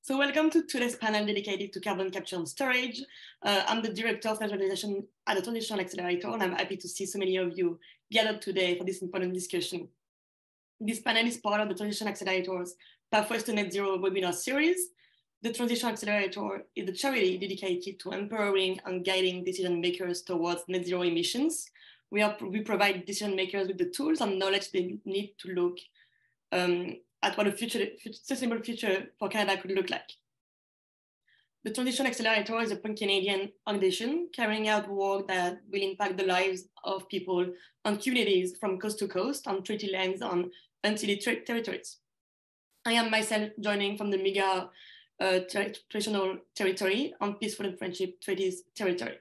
So welcome to today's panel dedicated to carbon capture and storage. I'm the director of transition at the Transition Accelerator, and I'm happy to see so many of you gathered today for this important discussion. This panel is part of the Transition Accelerator's Pathways to Net Zero webinar series. The Transition Accelerator is a charity dedicated to empowering and guiding decision makers towards net zero emissions. We provide decision makers with the tools and knowledge they need to look at what a sustainable future for Canada could look like. The Transition Accelerator is a pan-Canadian organization carrying out work that will impact the lives of people and communities from coast to coast on treaty lands on unceded territories. I am myself joining from the Millar traditional territory on peaceful and friendship treaties territory.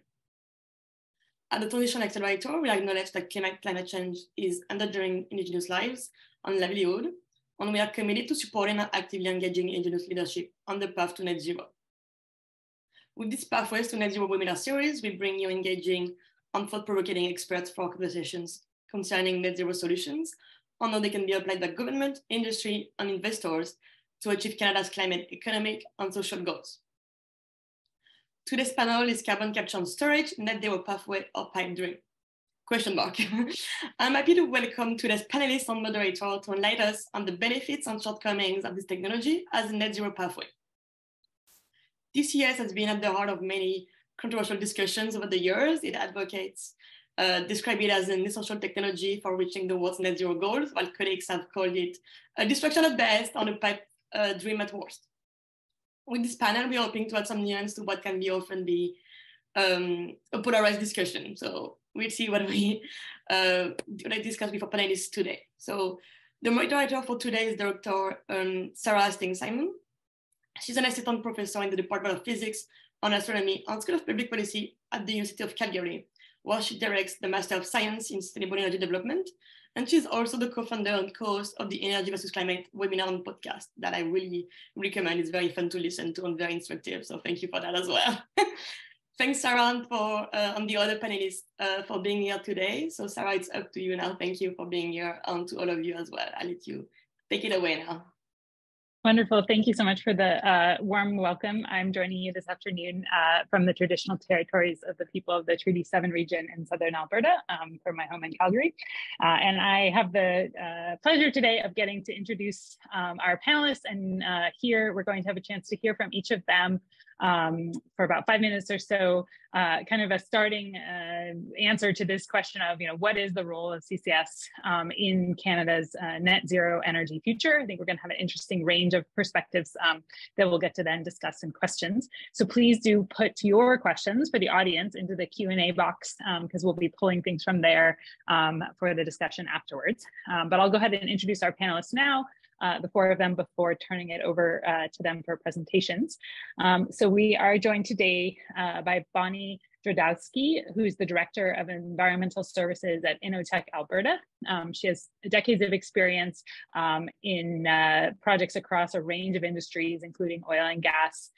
At the Transition Accelerator, we acknowledge that climate change is endangering Indigenous lives and livelihood, and we are committed to supporting and actively engaging Indigenous leadership on the path to net zero. With this Pathways to Net Zero webinar series, we bring you engaging and thought-provoking experts for conversations concerning net zero solutions and how they can be applied by government, industry, and investors to achieve Canada's climate, economic, and social goals. Today's panel is carbon capture and storage, net zero pathway or pipe dream? Question mark. I'm happy to welcome today's panelists and moderator to enlighten us on the benefits and shortcomings of this technology as a net zero pathway. TCS has been at the heart of many controversial discussions over the years. It advocates, describe it as an essential technology for reaching the world's net zero goals, while critics have called it a distraction at best and a pipe dream at worst. With this panel, we're hoping to add some nuance to what can be often be a polarized discussion. So we'll see what we discuss with our panelists today. So the moderator for today is Dr. Sara Hastings-Simon. She's an assistant professor in the Department of Physics and Astronomy and School of Public Policy at the University of Calgary, where she directs the Master of Science in Sustainable Energy Development. And she's also the co-founder and co-host of the Energy versus Climate webinar and podcast that I really recommend. It's very fun to listen to and very instructive. So thank you for that as well. Thanks, Sara, and the other panelists for being here today. So Sara, it's up to you now. Thank you for being here, and to all of you as well. I'll let you take it away now. Wonderful. Thank you so much for the warm welcome. I'm joining you this afternoon from the traditional territories of the people of the Treaty 7 region in southern Alberta, from my home in Calgary. And I have the pleasure today of getting to introduce our panelists. And here we're going to have a chance to hear from each of them for about 5 minutes or so, kind of a starting answer to this question of, what is the role of CCS in Canada's net zero energy future? I think we're going to have an interesting range of perspectives that we'll get to then discuss in questions. So please do put your questions for the audience into the Q&A box, because we'll be pulling things from there for the discussion afterwards. But I'll go ahead and introduce our panelists now. The four of them, before turning it over to them for presentations. So we are joined today by Bonnie Drozdowski, who's the Director of Environmental Services at Innotech, Alberta. She has decades of experience in projects across a range of industries, including oil and gas,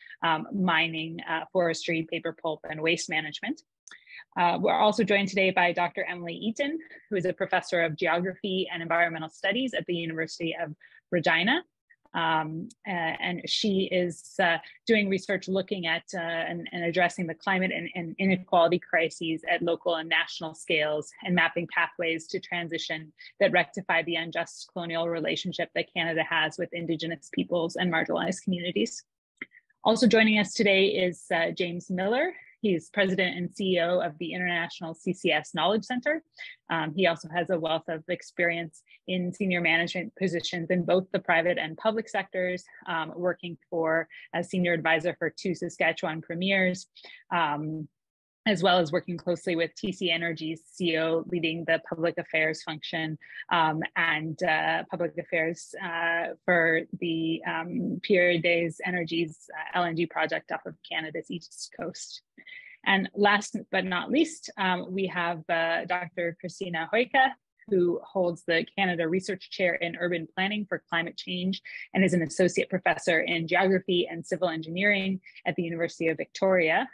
mining, forestry, paper pulp, and waste management. We're also joined today by Dr. Emily Eaton, who is a professor of geography and environmental studies at the University of Regina. And she is doing research looking at and addressing the climate and inequality crises at local and national scales, and mapping pathways to transition that rectify the unjust colonial relationship that Canada has with Indigenous peoples and marginalized communities. Also joining us today is James Millar. He's president and CEO of the International CCS Knowledge Center. He also has a wealth of experience in senior management positions in both the private and public sectors, working for as senior advisor for 2 Saskatchewan premiers, as well as working closely with TC Energy's CEO, leading the public affairs function and public affairs for the Pierre Des Energies LNG project off of Canada's east coast. And last but not least, we have Dr. Christina Hoicka, who holds the Canada Research Chair in Urban Planning for Climate Change and is an associate professor in geography and civil engineering at the University of Victoria,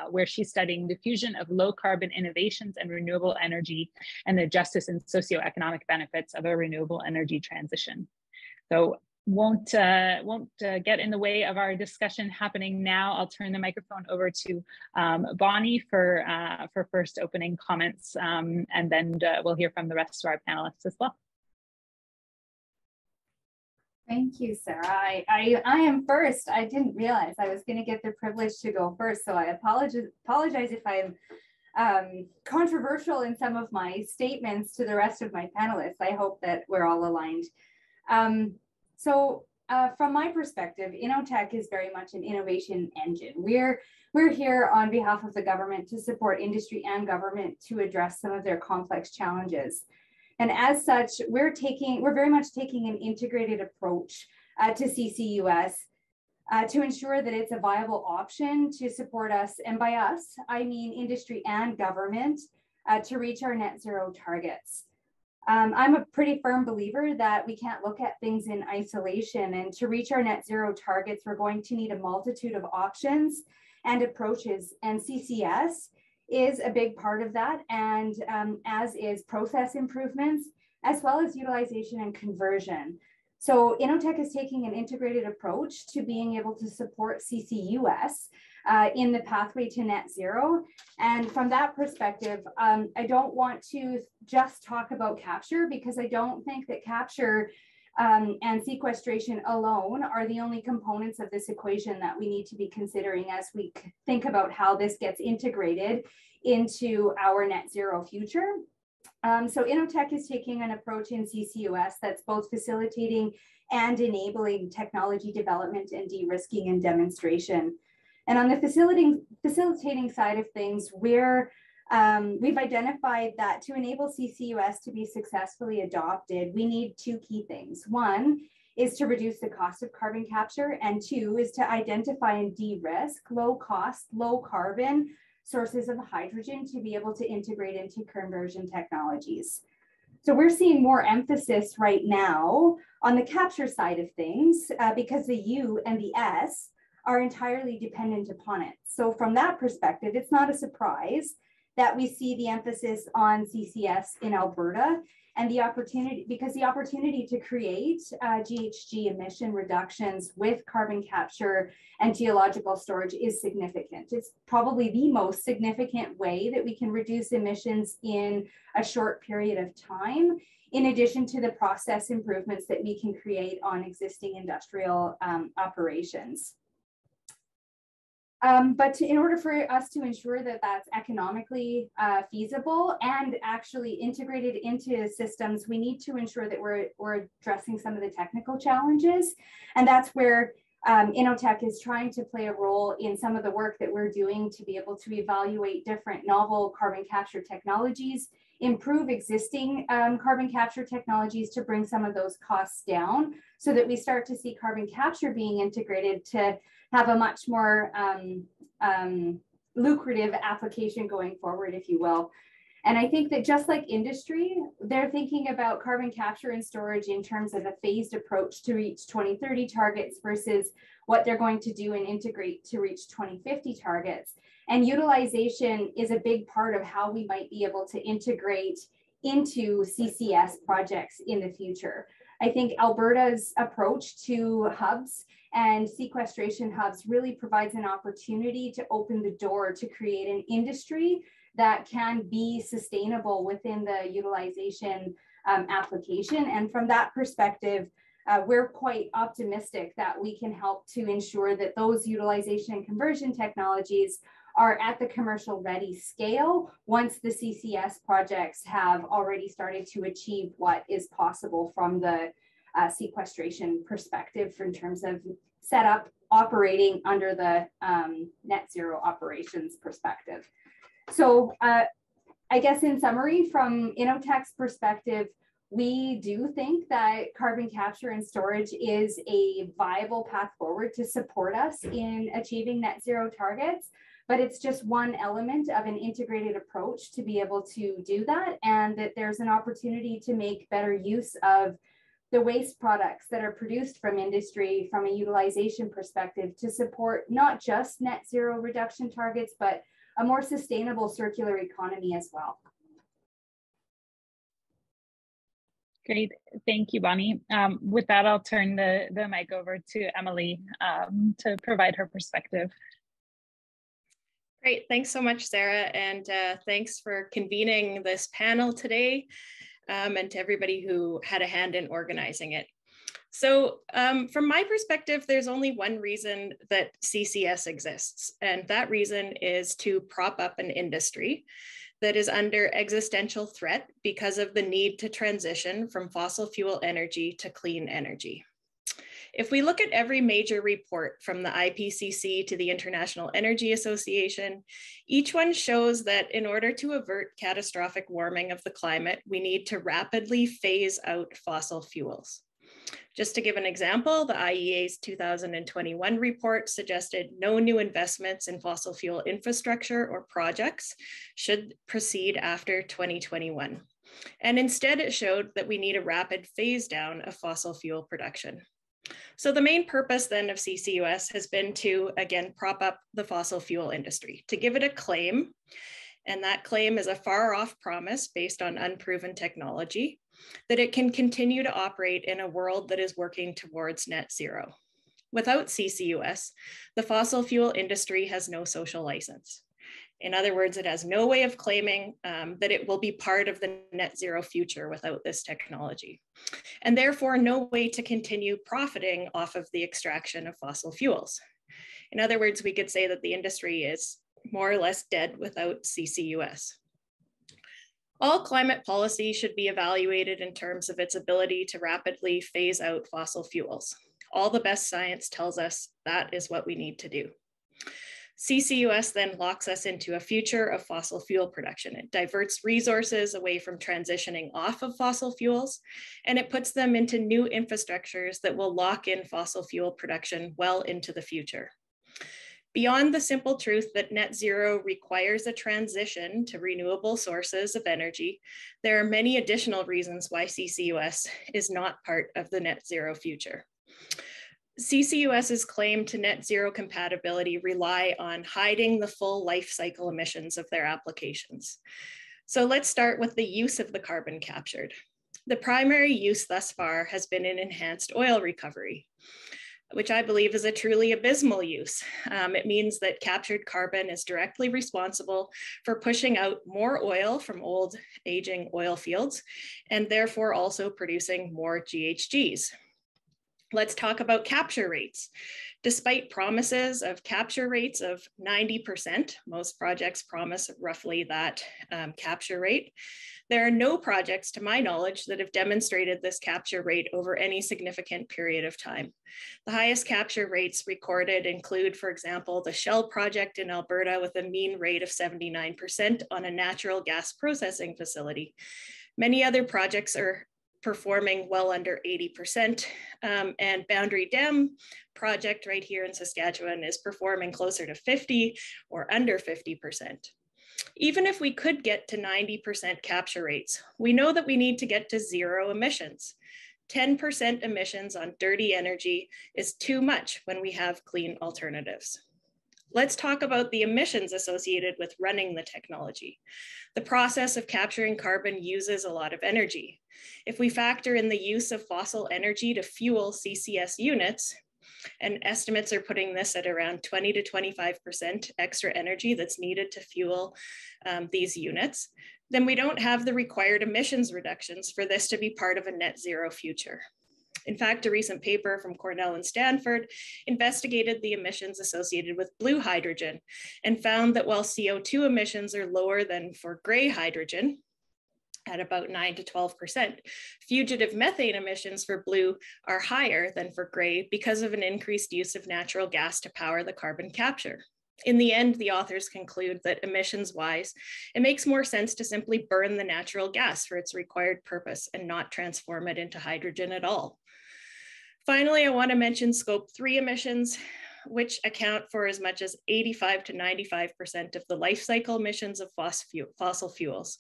where she's studying the fusion of low carbon innovations and renewable energy and the justice and socioeconomic benefits of a renewable energy transition. So won't get in the way of our discussion happening now. I'll turn the microphone over to Bonnie for first opening comments, and then we'll hear from the rest of our panelists as well. Thank you, Sarah. I am first. I didn't realize I was going to get the privilege to go first, so I apologize if I'm controversial in some of my statements to the rest of my panelists. I hope that we're all aligned. From my perspective, Innotech is very much an innovation engine. We're here on behalf of the government to support industry and government to address some of their complex challenges. And as such, we're very much taking an integrated approach to CCUS to ensure that it's a viable option to support us, and by us, I mean industry and government, to reach our net zero targets. I'm a pretty firm believer that we can't look at things in isolation, and to reach our net zero targets, we're going to need a multitude of options and approaches, and CCS is a big part of that, and as is process improvements, as well as utilization and conversion. So Innotech is taking an integrated approach to being able to support CCUS in the pathway to net zero. And from that perspective, I don't want to just talk about capture, because I don't think that capture and sequestration alone are the only components of this equation that we need to be considering as we think about how this gets integrated into our net zero future. So Innotech is taking an approach in CCUS that's both facilitating and enabling technology development and de-risking and demonstration. And on the facilitating side of things, we've identified that to enable CCUS to be successfully adopted, we need two key things. One is to reduce the cost of carbon capture, and two is to identify and de-risk low cost, low carbon sources of hydrogen to be able to integrate into conversion technologies. So we're seeing more emphasis right now on the capture side of things because the U and the S are entirely dependent upon it. So from that perspective, it's not a surprise that we see the emphasis on CCS in Alberta, and the opportunity to create GHG emission reductions with carbon capture and geological storage is significant. It's probably the most significant way that we can reduce emissions in a short period of time, in addition to the process improvements that we can create on existing industrial operations. But in order for us to ensure that that's economically feasible and actually integrated into systems, we need to ensure that we're addressing some of the technical challenges. And that's where Innotech is trying to play a role in some of the work that we're doing to be able to evaluate different novel carbon capture technologies, improve existing carbon capture technologies to bring some of those costs down, so that we start to see carbon capture being integrated to have a much more lucrative application going forward, if you will. And I think that just like industry, they're thinking about carbon capture and storage in terms of a phased approach to reach 2030 targets versus what they're going to do and integrate to reach 2050 targets. And utilization is a big part of how we might be able to integrate into CCS projects in the future. I think Alberta's approach to hubs and sequestration hubs really provides an opportunity to open the door to create an industry that can be sustainable within the utilization application. And from that perspective, we're quite optimistic that we can help to ensure that those utilization and conversion technologies are at the commercial ready scale once the CCS projects have already started to achieve what is possible from the sequestration perspective in terms of setup, operating under the net zero operations perspective. So I guess in summary, from Innotech's perspective, we do think that carbon capture and storage is a viable path forward to support us in achieving net zero targets, but it's just one element of an integrated approach to be able to do that, and that there's an opportunity to make better use of the waste products that are produced from industry from a utilization perspective to support not just net zero reduction targets, but a more sustainable circular economy as well. Great, thank you, Bonnie. With that, I'll turn the mic over to Emily to provide her perspective. Great, thanks so much, Sara, and thanks for convening this panel today, and to everybody who had a hand in organizing it. So from my perspective, there's only one reason that CCS exists, and that reason is to prop up an industry that is under existential threat because of the need to transition from fossil fuel energy to clean energy. If we look at every major report from the IPCC to the International Energy Association, each one shows that in order to avert catastrophic warming of the climate, we need to rapidly phase out fossil fuels. Just to give an example, the IEA's 2021 report suggested no new investments in fossil fuel infrastructure or projects should proceed after 2021. And instead, it showed that we need a rapid phase down of fossil fuel production. So the main purpose then of CCUS has been to, again, prop up the fossil fuel industry, to give it a claim. And that claim is a far off promise based on unproven technology that it can continue to operate in a world that is working towards net zero. Without CCUS, the fossil fuel industry has no social license. In other words, it has no way of claiming that it will be part of the net zero future without this technology, and therefore no way to continue profiting off of the extraction of fossil fuels. In other words, we could say that the industry is more or less dead without CCUS. All climate policy should be evaluated in terms of its ability to rapidly phase out fossil fuels. All the best science tells us that is what we need to do. CCUS then locks us into a future of fossil fuel production. It diverts resources away from transitioning off of fossil fuels, and it puts them into new infrastructures that will lock in fossil fuel production well into the future. Beyond the simple truth that net zero requires a transition to renewable sources of energy, there are many additional reasons why CCUS is not part of the net zero future. CCUS's claim to net zero compatibility rely on hiding the full life cycle emissions of their applications. So let's start with the use of the carbon captured. The primary use thus far has been in enhanced oil recovery, which I believe is a truly abysmal use. It means that captured carbon is directly responsible for pushing out more oil from old aging oil fields, and therefore also producing more GHGs. Let's talk about capture rates. Despite promises of capture rates of 90%, most projects promise roughly that capture rate. There are no projects, to my knowledge, that have demonstrated this capture rate over any significant period of time. The highest capture rates recorded include, for example, the Shell project in Alberta with a mean rate of 79% on a natural gas processing facility. Many other projects are performing well under 80%, and Boundary Dam project right here in Saskatchewan is performing closer to 50 or under 50%. Even if we could get to 90% capture rates, we know that we need to get to zero emissions. 10% emissions on dirty energy is too much when we have clean alternatives. Let's talk about the emissions associated with running the technology. The process of capturing carbon uses a lot of energy. If we factor in the use of fossil energy to fuel CCS units, and estimates are putting this at around 20 to 25% extra energy that's needed to fuel these units, then we don't have the required emissions reductions for this to be part of a net zero future. In fact, a recent paper from Cornell and Stanford investigated the emissions associated with blue hydrogen and found that while CO2 emissions are lower than for gray hydrogen, at about 9 to 12%, fugitive methane emissions for blue are higher than for gray because of an increased use of natural gas to power the carbon capture. In the end, the authors conclude that emissions-wise, it makes more sense to simply burn the natural gas for its required purpose and not transform it into hydrogen at all. Finally, I want to mention Scope 3 emissions, which account for as much as 85 to 95% of the life cycle emissions of fossil fuels.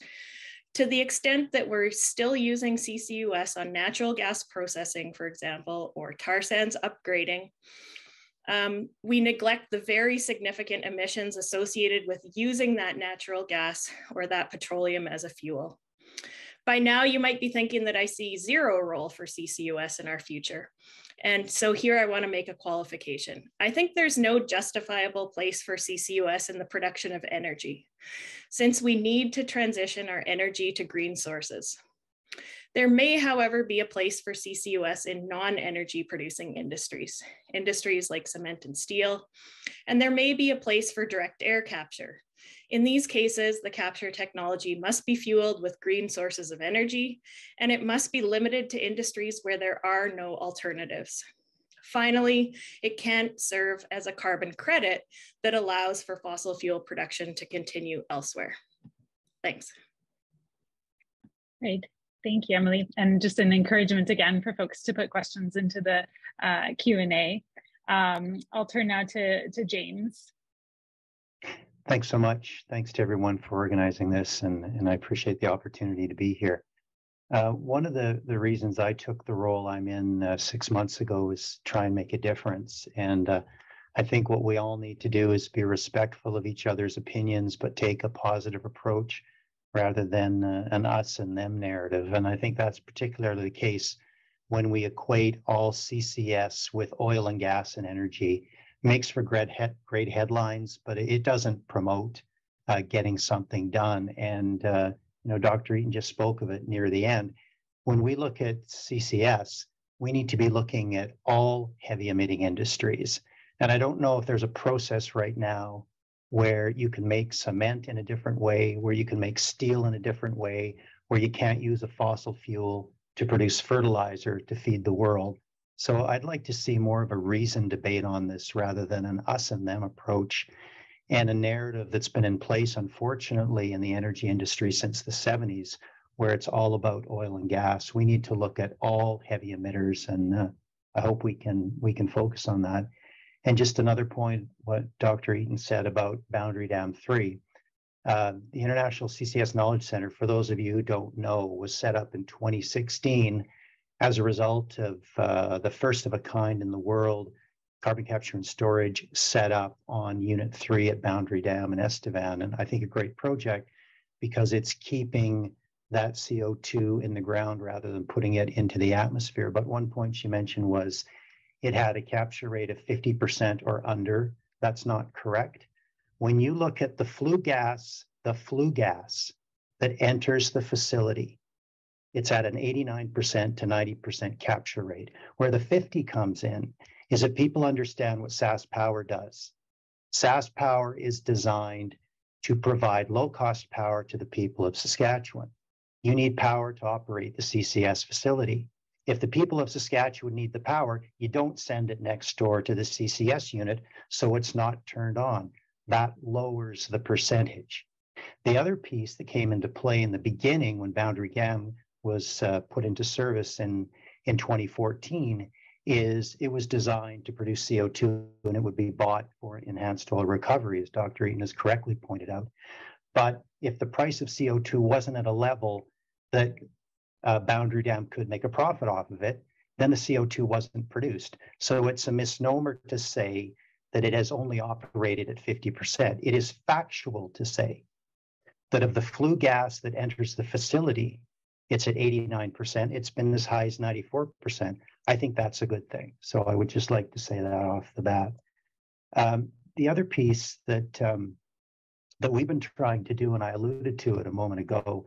To the extent that we're still using CCUS on natural gas processing, for example, or tar sands upgrading, we neglect the very significant emissions associated with using that natural gas or that petroleum as a fuel. By now, you might be thinking that I see zero role for CCUS in our future. And so here I want to make a qualification. I think there's no justifiable place for CCUS in the production of energy, since we need to transition our energy to green sources. There may, however, be a place for CCUS in non-energy producing industries, industries like cement and steel, and there may be a place for direct air capture. In these cases, the capture technology must be fueled with green sources of energy, and it must be limited to industries where there are no alternatives. Finally, it can't serve as a carbon credit that allows for fossil fuel production to continue elsewhere. Thanks. Great. Thank you, Emily. And just an encouragement again for folks to put questions into the Q&A. I'll turn now to James. Thanks so much. Thanks to everyone for organizing this, and I appreciate the opportunity to be here. One of the reasons I took the role I'm in 6 months ago is try and make a difference. And I think what we all need to do is be respectful of each other's opinions, but take a positive approach rather than an us and them narrative. And I think that's particularly the case when we equate all CCS with oil and gas and energy. It makes for great headlines, but it doesn't promote getting something done. And Dr. Eaton just spoke of it near the end. When we look at CCS, we need to be looking at all heavy emitting industries. And I don't know if there's a process right now where you can make cement in a different way, where you can make steel in a different way, where you can't use a fossil fuel to produce fertilizer to feed the world. So I'd like to see more of a reasoned debate on this rather than an us and them approach, and a narrative that's been in place, unfortunately, in the energy industry since the 70s, where it's all about oil and gas. We need to look at all heavy emitters, and I hope we can focus on that. And just another point, what Dr. Eaton said about Boundary Dam 3. The International CCS Knowledge Center, for those of you who don't know, was set up in 2016 as a result of the first of a kind in the world carbon capture and storage set up on Unit 3 at Boundary Dam in Estevan. And I think a great project because it's keeping that CO2 in the ground rather than putting it into the atmosphere. But one point she mentioned was it had a capture rate of 50% or under. That's not correct. When you look at the flue gas that enters the facility, it's at an 89% to 90% capture rate. Where the 50 comes in is that people understand what SAS Power does. SAS Power is designed to provide low-cost power to the people of Saskatchewan. You need power to operate the CCS facility. If the people of Saskatchewan need the power, you don't send it next door to the CCS unit, so it's not turned on. That lowers the percentage. The other piece that came into play in the beginning when Boundary Dam was put into service in 2014 is it was designed to produce CO2 and it would be bought for enhanced oil recovery, as Dr. Eaton has correctly pointed out. But if the price of CO2 wasn't at a level that Boundary Dam could make a profit off of it, then the CO2 wasn't produced. So it's a misnomer to say that it has only operated at 50%. It is factual to say that of the flue gas that enters the facility, it's at 89%. It's been as high as 94%. I think that's a good thing. So I would just like to say that off the bat. The other piece that we've been trying to do, and I alluded to it a moment ago,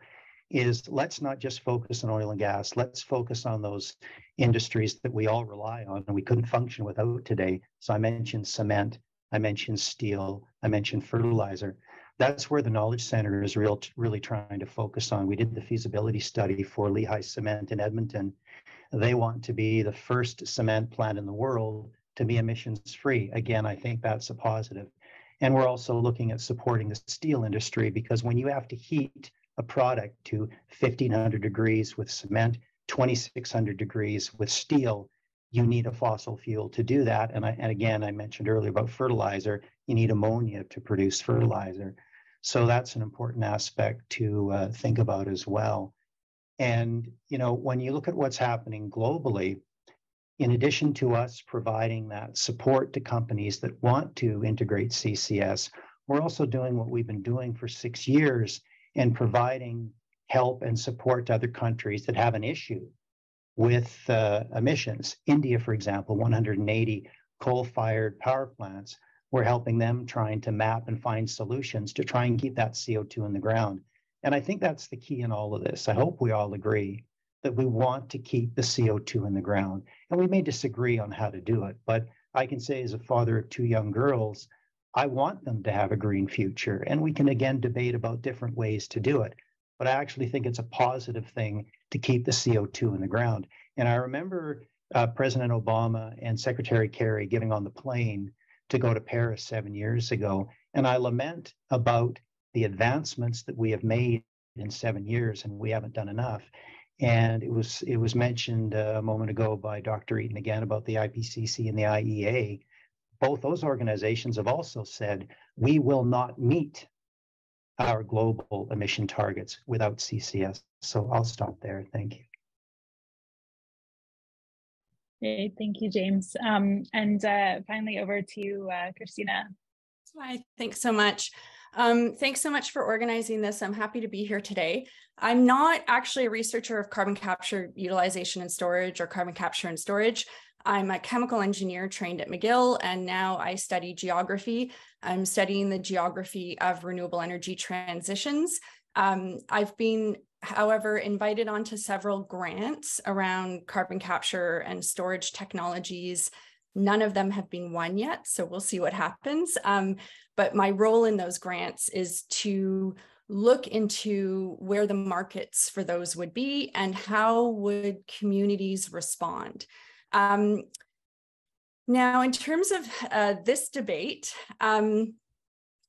is let's not just focus on oil and gas. Let's focus on those industries that we all rely on and we couldn't function without today. So I mentioned cement, I mentioned steel, I mentioned fertilizer. That's where the Knowledge Center is really trying to focus on. We did the feasibility study for Lehigh Cement in Edmonton. They want to be the first cement plant in the world to be emissions free. Again, I think that's a positive. And we're also looking at supporting the steel industry, because when you have to heat a product to 1500 degrees with cement, 2600 degrees with steel, you need a fossil fuel to do that. And again, I mentioned earlier about fertilizer, you need ammonia to produce fertilizer. So that's an important aspect to think about as well. And, when you look at what's happening globally, in addition to us providing that support to companies that want to integrate CCS, we're also doing what we've been doing for 6 years and providing help and support other countries that have an issue with emissions. India, for example, 180 coal-fired power plants. We're helping them trying to map and find solutions to try and keep that CO2 in the ground. And I think that's the key in all of this. I hope we all agree that we want to keep the CO2 in the ground. And we may disagree on how to do it, but I can say as a father of 2 young girls, I want them to have a green future. And we can again debate about different ways to do it. But I actually think it's a positive thing to keep the CO2 in the ground. And I remember President Obama and Secretary Kerry getting on the plane to go to Paris 7 years ago. And I lament about the advancements that we have made in 7 years, and we haven't done enough. And it was mentioned a moment ago by Dr. Eaton again about the IPCC and the IEA. Both those organizations have also said, we will not meet our global emission targets without CCS. So I'll stop there. Thank you. Great, thank you, James. And finally over to you, Christina. Hi, thanks so much. Thanks so much for organizing this. I'm happy to be here today. I'm not actually a researcher of carbon capture, utilization and storage, or carbon capture and storage. I'm a chemical engineer trained at McGill, and now I study geography. I'm studying the geography of renewable energy transitions. I've been, however, invited onto several grants around carbon capture and storage technologies. None of them have been won yet, so we'll see what happens. But my role in those grants is to look into where the markets for those would be and how would communities respond. Now, in terms of this debate, I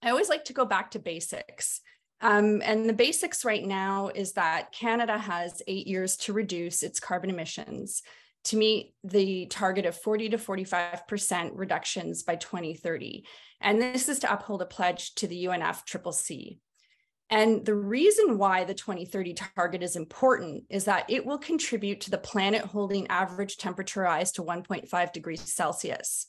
always like to go back to basics. And the basics right now is that Canada has 8 years to reduce its carbon emissions to meet the target of 40 to 45% reductions by 2030. And this is to uphold a pledge to the UNFCCC. And the reason why the 2030 target is important is that it will contribute to the planet holding average temperature rise to 1.5 degrees Celsius.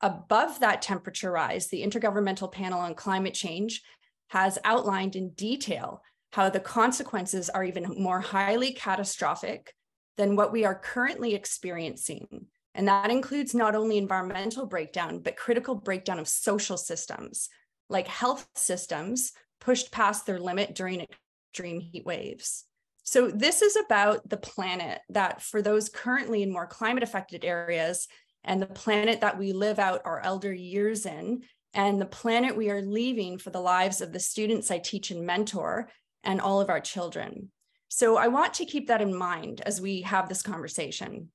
Above that temperature rise, the Intergovernmental Panel on Climate Change has outlined in detail how the consequences are even more highly catastrophic than what we are currently experiencing. And that includes not only environmental breakdown, but critical breakdown of social systems, like health systems pushed past their limit during extreme heat waves. So this is about the planet that for those currently in more climate affected areas, and the planet that we live out our elder years in, and the planet we are leaving for the lives of the students I teach and mentor and all of our children. So I want to keep that in mind as we have this conversation.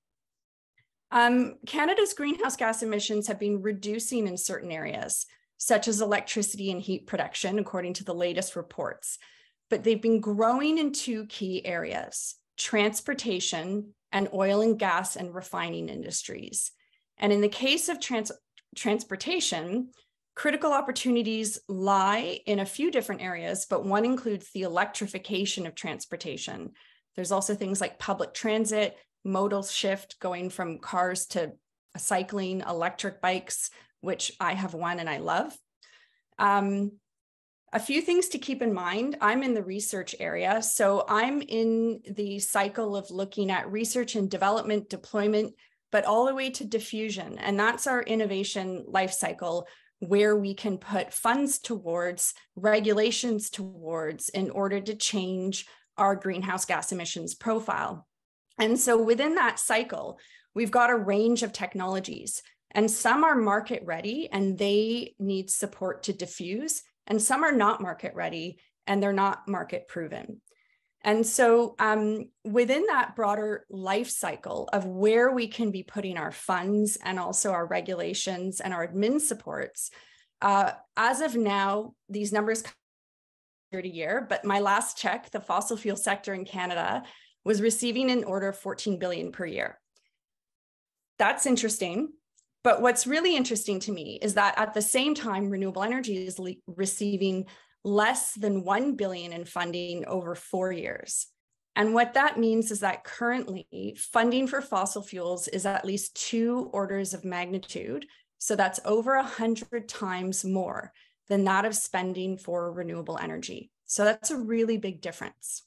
Canada's greenhouse gas emissions have been reducing in certain areas, such as electricity and heat production, according to the latest reports. But they've been growing in 2 key areas: transportation and oil and gas and refining industries. And in the case of transportation, critical opportunities lie in a few different areas, but one includes the electrification of transportation. There's also things like public transit, modal shift, going from cars to cycling, electric bikes, which I have one and I love. A few things to keep in mind. I'm in the research area, so I'm in the cycle of looking at research and development, deployment, but all the way to diffusion. And that's our innovation life cycle, where we can put funds towards, regulations towards, in order to change our greenhouse gas emissions profile. And so within that cycle, we've got a range of technologies, and some are market ready and they need support to diffuse, and some are not market ready and they're not market proven. And so within that broader life cycle of where we can be putting our funds and also our regulations and our admin supports, as of now, these numbers come year to year, but my last check, the fossil fuel sector in Canada was receiving an order of 14 billion per year. That's interesting. But what's really interesting to me is that at the same time, renewable energy is receiving less than 1 billion in funding over 4 years. And what that means is that currently funding for fossil fuels is at least 2 orders of magnitude. So that's over 100 times more than that of spending for renewable energy. So that's a really big difference.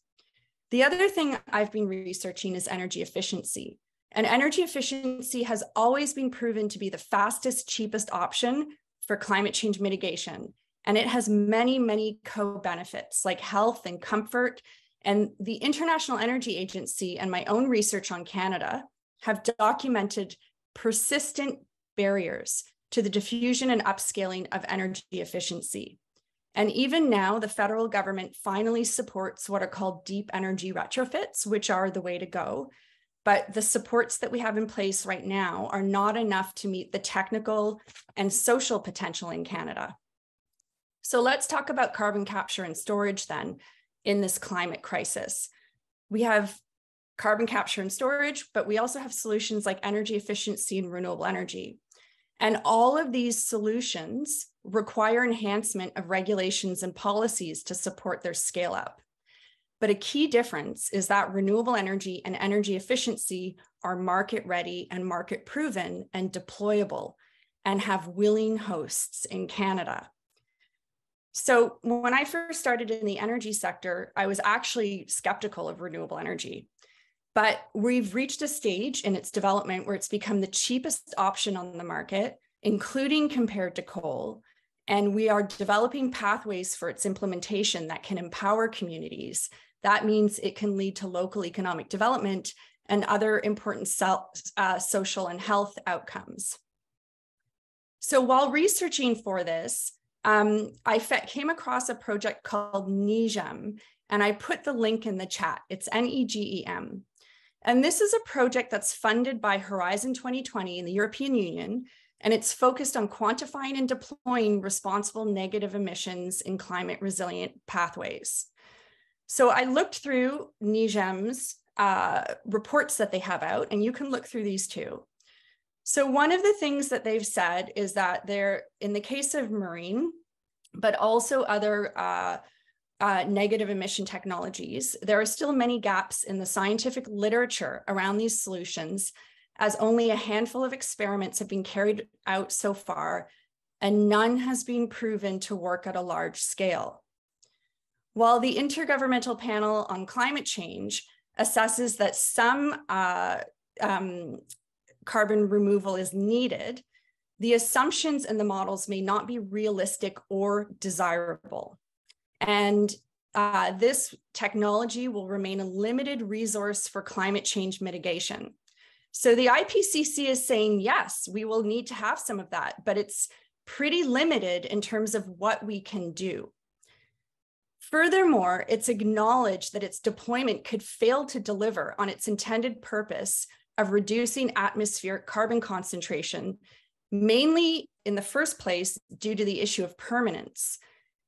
The other thing I've been researching is energy efficiency. And energy efficiency has always been proven to be the fastest, cheapest option for climate change mitigation. And it has many, many co-benefits like health and comfort. And the International Energy Agency and my own research on Canada have documented persistent barriers to the diffusion and upscaling of energy efficiency. And even now, the federal government finally supports what are called deep energy retrofits, which are the way to go. But the supports that we have in place right now are not enough to meet the technical and social potential in Canada. So let's talk about carbon capture and storage then in this climate crisis. We have carbon capture and storage, but we also have solutions like energy efficiency and renewable energy. And all of these solutions require enhancement of regulations and policies to support their scale up. But a key difference is that renewable energy and energy efficiency are market ready and market proven and deployable and have willing hosts in Canada. So when I first started in the energy sector, I was actually skeptical of renewable energy. But we've reached a stage in its development where it's become the cheapest option on the market, including compared to coal. And we are developing pathways for its implementation that can empower communities. That means it can lead to local economic development and other important social and health outcomes. So while researching for this, I came across a project called NEGEM, and I put the link in the chat. It's NEGEM. And this is a project that's funded by Horizon 2020 in the European Union, and it's focused on quantifying and deploying responsible negative emissions in climate resilient pathways. So I looked through NEGEM's reports that they have out, and you can look through these too. So one of the things that they've said is that they're, in the case of marine, but also other negative emission technologies, there are still many gaps in the scientific literature around these solutions, as only a handful of experiments have been carried out so far, and none has been proven to work at a large scale. While the Intergovernmental Panel on Climate Change assesses that some carbon removal is needed, the assumptions in the models may not be realistic or desirable. And this technology will remain a limited resource for climate change mitigation. So the IPCC is saying, yes, we will need to have some of that, but it's pretty limited in terms of what we can do. Furthermore, it's acknowledged that its deployment could fail to deliver on its intended purpose of reducing atmospheric carbon concentration, mainly in the first place due to the issue of permanence.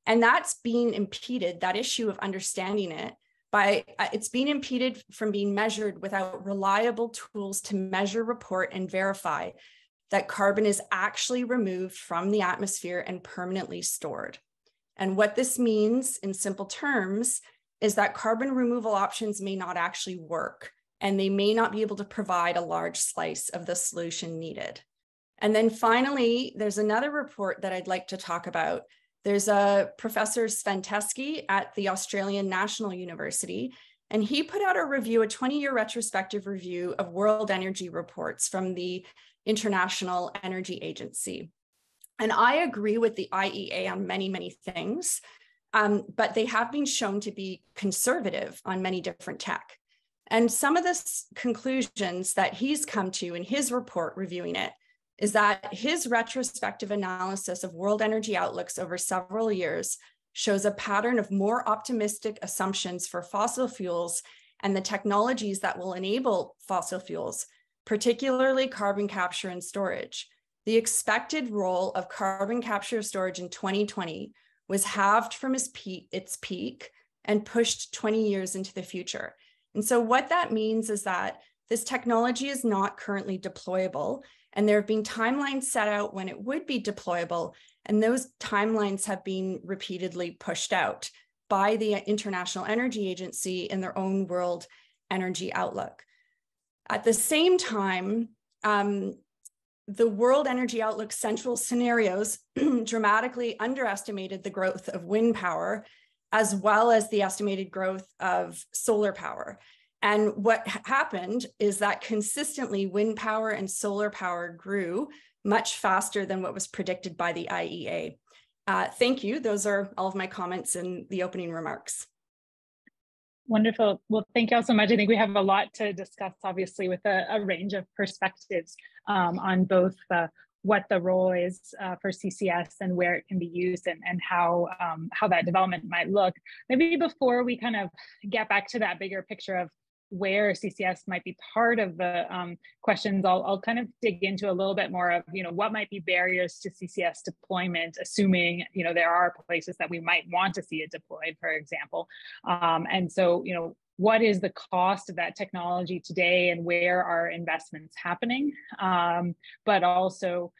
And that's being impeded, that issue of understanding it, by it's being impeded from being measured without reliable tools to measure, report, and verify that carbon is actually removed from the atmosphere and permanently stored. And what this means in simple terms is that carbon removal options may not actually work, and they may not be able to provide a large slice of the solution needed. And then finally, there's another report that I'd like to talk about. There's a Professor Sven Teske at the Australian National University, and he put out a review, a 20-year retrospective review of world energy reports from the International Energy Agency. And I agree with the IEA on many, many things, but they have been shown to be conservative on many different tech. And some of the conclusions that he's come to in his report reviewing it is that his retrospective analysis of world energy outlooks over several years shows a pattern of more optimistic assumptions for fossil fuels and the technologies that will enable fossil fuels, particularly carbon capture and storage. The expected role of carbon capture storage in 2020 was halved from its peak and pushed 20 years into the future. And so what that means is that this technology is not currently deployable, and there have been timelines set out when it would be deployable, and those timelines have been repeatedly pushed out by the International Energy Agency in their own world energy outlook. At the same time, the World Energy Outlook central scenarios dramatically underestimated the growth of wind power as well as the estimated growth of solar power. And what happened is that consistently wind power and solar power grew much faster than what was predicted by the IEA. Thank you. Those are all of my comments in the opening remarks. Wonderful. Well, thank you all so much. I think we have a lot to discuss, obviously, with a range of perspectives on both what the role is for CCS and where it can be used, and how that development might look. Maybe before we kind of get back to that bigger picture of where CCS might be part of the questions, I'll kind of dig into a little bit more of, what might be barriers to CCS deployment, assuming, there are places that we might want to see it deployed, for example. And so, what is the cost of that technology today, and where are investments happening? But also,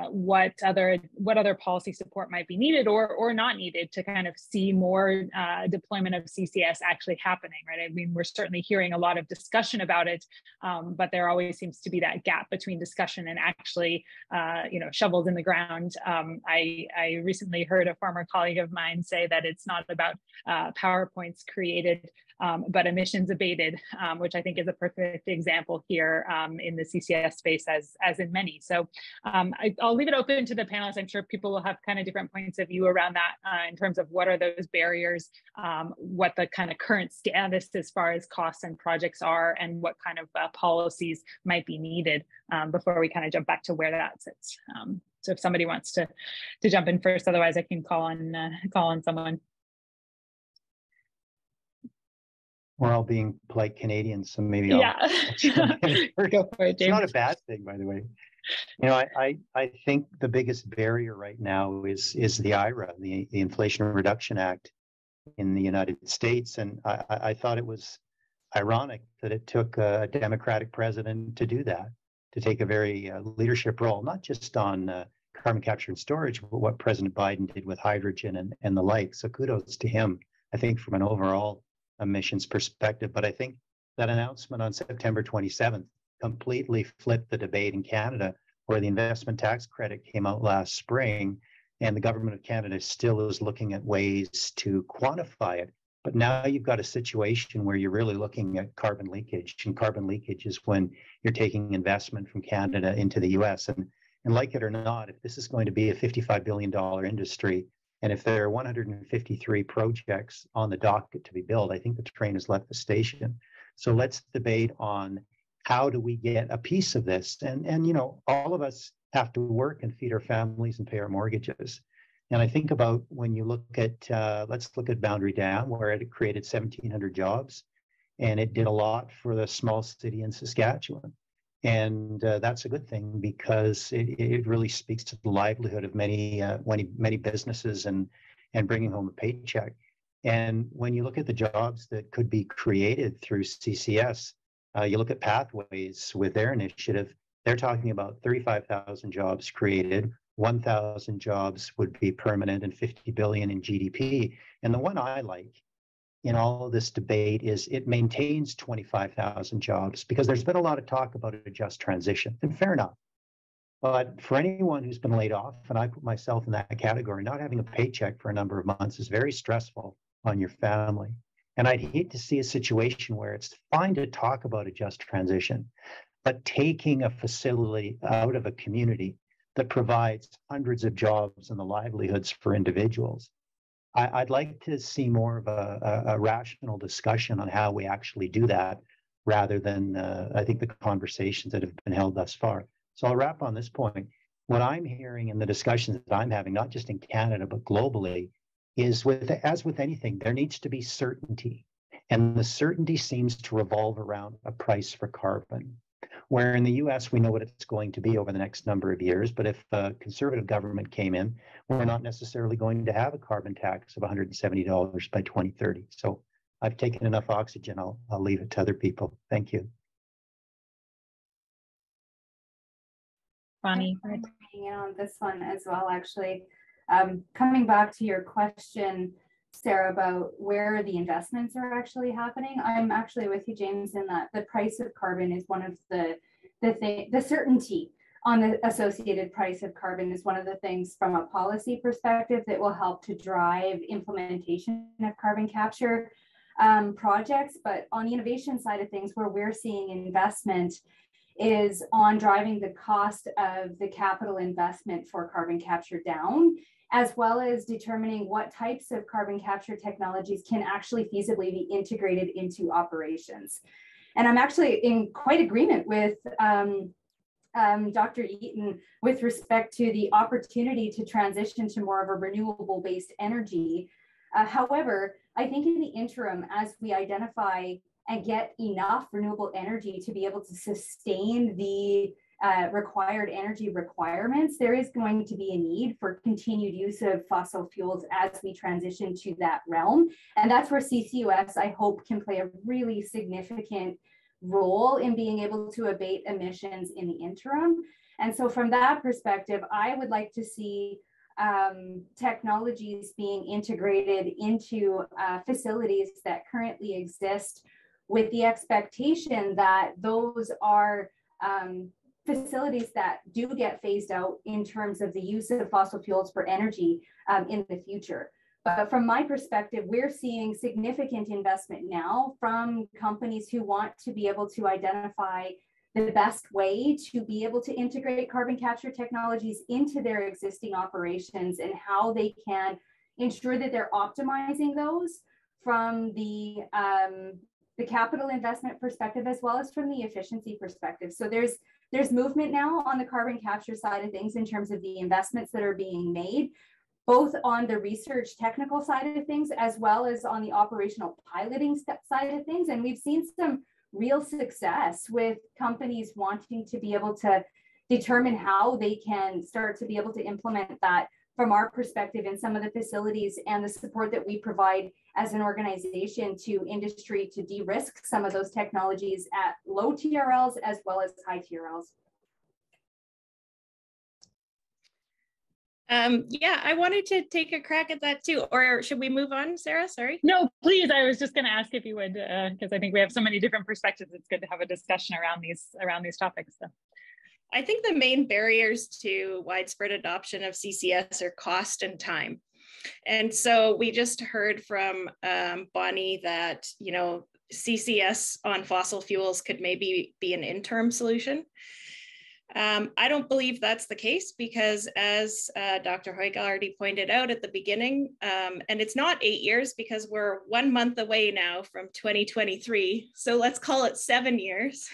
what other policy support might be needed or not needed to kind of see more deployment of CCS actually happening, right? I mean, we're certainly hearing a lot of discussion about it, but there always seems to be that gap between discussion and actually, shovels in the ground. I recently heard a former colleague of mine say that it's not about PowerPoints created, but emissions abated, which I think is a perfect example here in the CCS space, as in many. So I'll leave it open to the panelists. I'm sure people will have kind of different points of view around that in terms of what are those barriers, what the kind of current status as far as costs and projects are, and what kind of policies might be needed before we kind of jump back to where that sits. So if somebody wants to jump in first, otherwise I can call on someone. We're all being polite Canadians, so maybe I'll Go for it, James. It's not a bad thing, by the way. I think the biggest barrier right now is the IRA, the Inflation Reduction Act in the United States. And I thought it was ironic that it took a Democratic president to do that, to take a very leadership role, not just on carbon capture and storage, but what President Biden did with hydrogen and the like. So kudos to him, I think, from an overall emissions perspective. But I think that announcement on September 27th completely flipped the debate in Canada, where the investment tax credit came out last spring, and the government of Canada still is looking at ways to quantify it. But now you've got a situation where you're really looking at carbon leakage, and carbon leakage is when you're taking investment from Canada into the US. And like it or not, if this is going to be a $55 billion industry, and if there are 153 projects on the docket to be built, I think the train has left the station. So let's debate on how do we get a piece of this? And all of us have to work and feed our families and pay our mortgages. And I think about when you look at, let's look at Boundary Dam, where it created 1,700 jobs, and it did a lot for the small city in Saskatchewan. And that's a good thing, because it really speaks to the livelihood of many businesses and bringing home a paycheck. And when you look at the jobs that could be created through CCS, you look at Pathways with their initiative, they're talking about 35,000 jobs created, 1,000 jobs would be permanent, and 50 billion in GDP. And the one I like in all of this debate is it maintains 25,000 jobs, because there's been a lot of talk about a just transition, and fair enough. But for anyone who's been laid off, and I put myself in that category, not having a paycheck for a number of months is very stressful on your family. And I'd hate to see a situation where it's fine to talk about a just transition, but taking a facility out of a community that provides hundreds of jobs and the livelihoods for individuals. I'd like to see more of a rational discussion on how we actually do that, rather than, I think, the conversations that have been held thus far. So I'll wrap on this point. What I'm hearing in the discussions that I'm having, not just in Canada, but globally, is as with anything, there needs to be certainty. And the certainty seems to revolve around a price for carbon, where in the US, we know what it's going to be over the next number of years. But if a conservative government came in, we're not necessarily going to have a carbon tax of $170 by 2030. So I've taken enough oxygen. I'll leave it to other people. Thank you. Bonnie. I'm hanging on this one as well, actually. Coming back to your question, Sara, about where the investments are actually happening, I'm actually with you, James, in that the price of carbon is one of the certainty on the associated price of carbon is one of the things from a policy perspective that will help to drive implementation of carbon capture projects. But on the innovation side of things, where we're seeing investment is on driving the cost of the capital investment for carbon capture down, as well as determining what types of carbon capture technologies can actually feasibly be integrated into operations. And I'm actually in quite agreement with Dr. Eaton with respect to the opportunity to transition to more of a renewable-based energy. However, I think in the interim, as we identify and get enough renewable energy to be able to sustain the required energy requirements, there is going to be a need for continued use of fossil fuels as we transition to that realm. And that's where CCUS, I hope, can play a really significant role in being able to abate emissions in the interim. And so from that perspective, I would like to see technologies being integrated into facilities that currently exist, with the expectation that those are facilities that do get phased out in terms of the use of fossil fuels for energy in the future. But from my perspective, we're seeing significant investment now from companies who want to be able to identify the best way to be able to integrate carbon capture technologies into their existing operations, and how they can ensure that they're optimizing those from the capital investment perspective, as well as from the efficiency perspective. So there's movement now on the carbon capture side of things in terms of the investments that are being made, both on the research technical side of things, as well as on the operational piloting side of things. And we've seen some real success with companies wanting to be able to determine how they can start to be able to implement that from our perspective in some of the facilities, and the support that we provide as an organization to industry to de-risk some of those technologies at low TRLs as well as high TRLs. Yeah, I wanted to take a crack at that too. Or should we move on, Sara? Sorry. No, please. I was just going to ask if you would, because I think we have so many different perspectives. It's good to have a discussion around these topics. So. I think the main barriers to widespread adoption of CCS are cost and time. And so we just heard from Bonnie that, you know, CCS on fossil fuels could maybe be an interim solution. I don't believe that's the case, because as Dr. Hoicka already pointed out at the beginning, and it's not 8 years, because we're 1 month away now from 2023. So let's call it 7 years.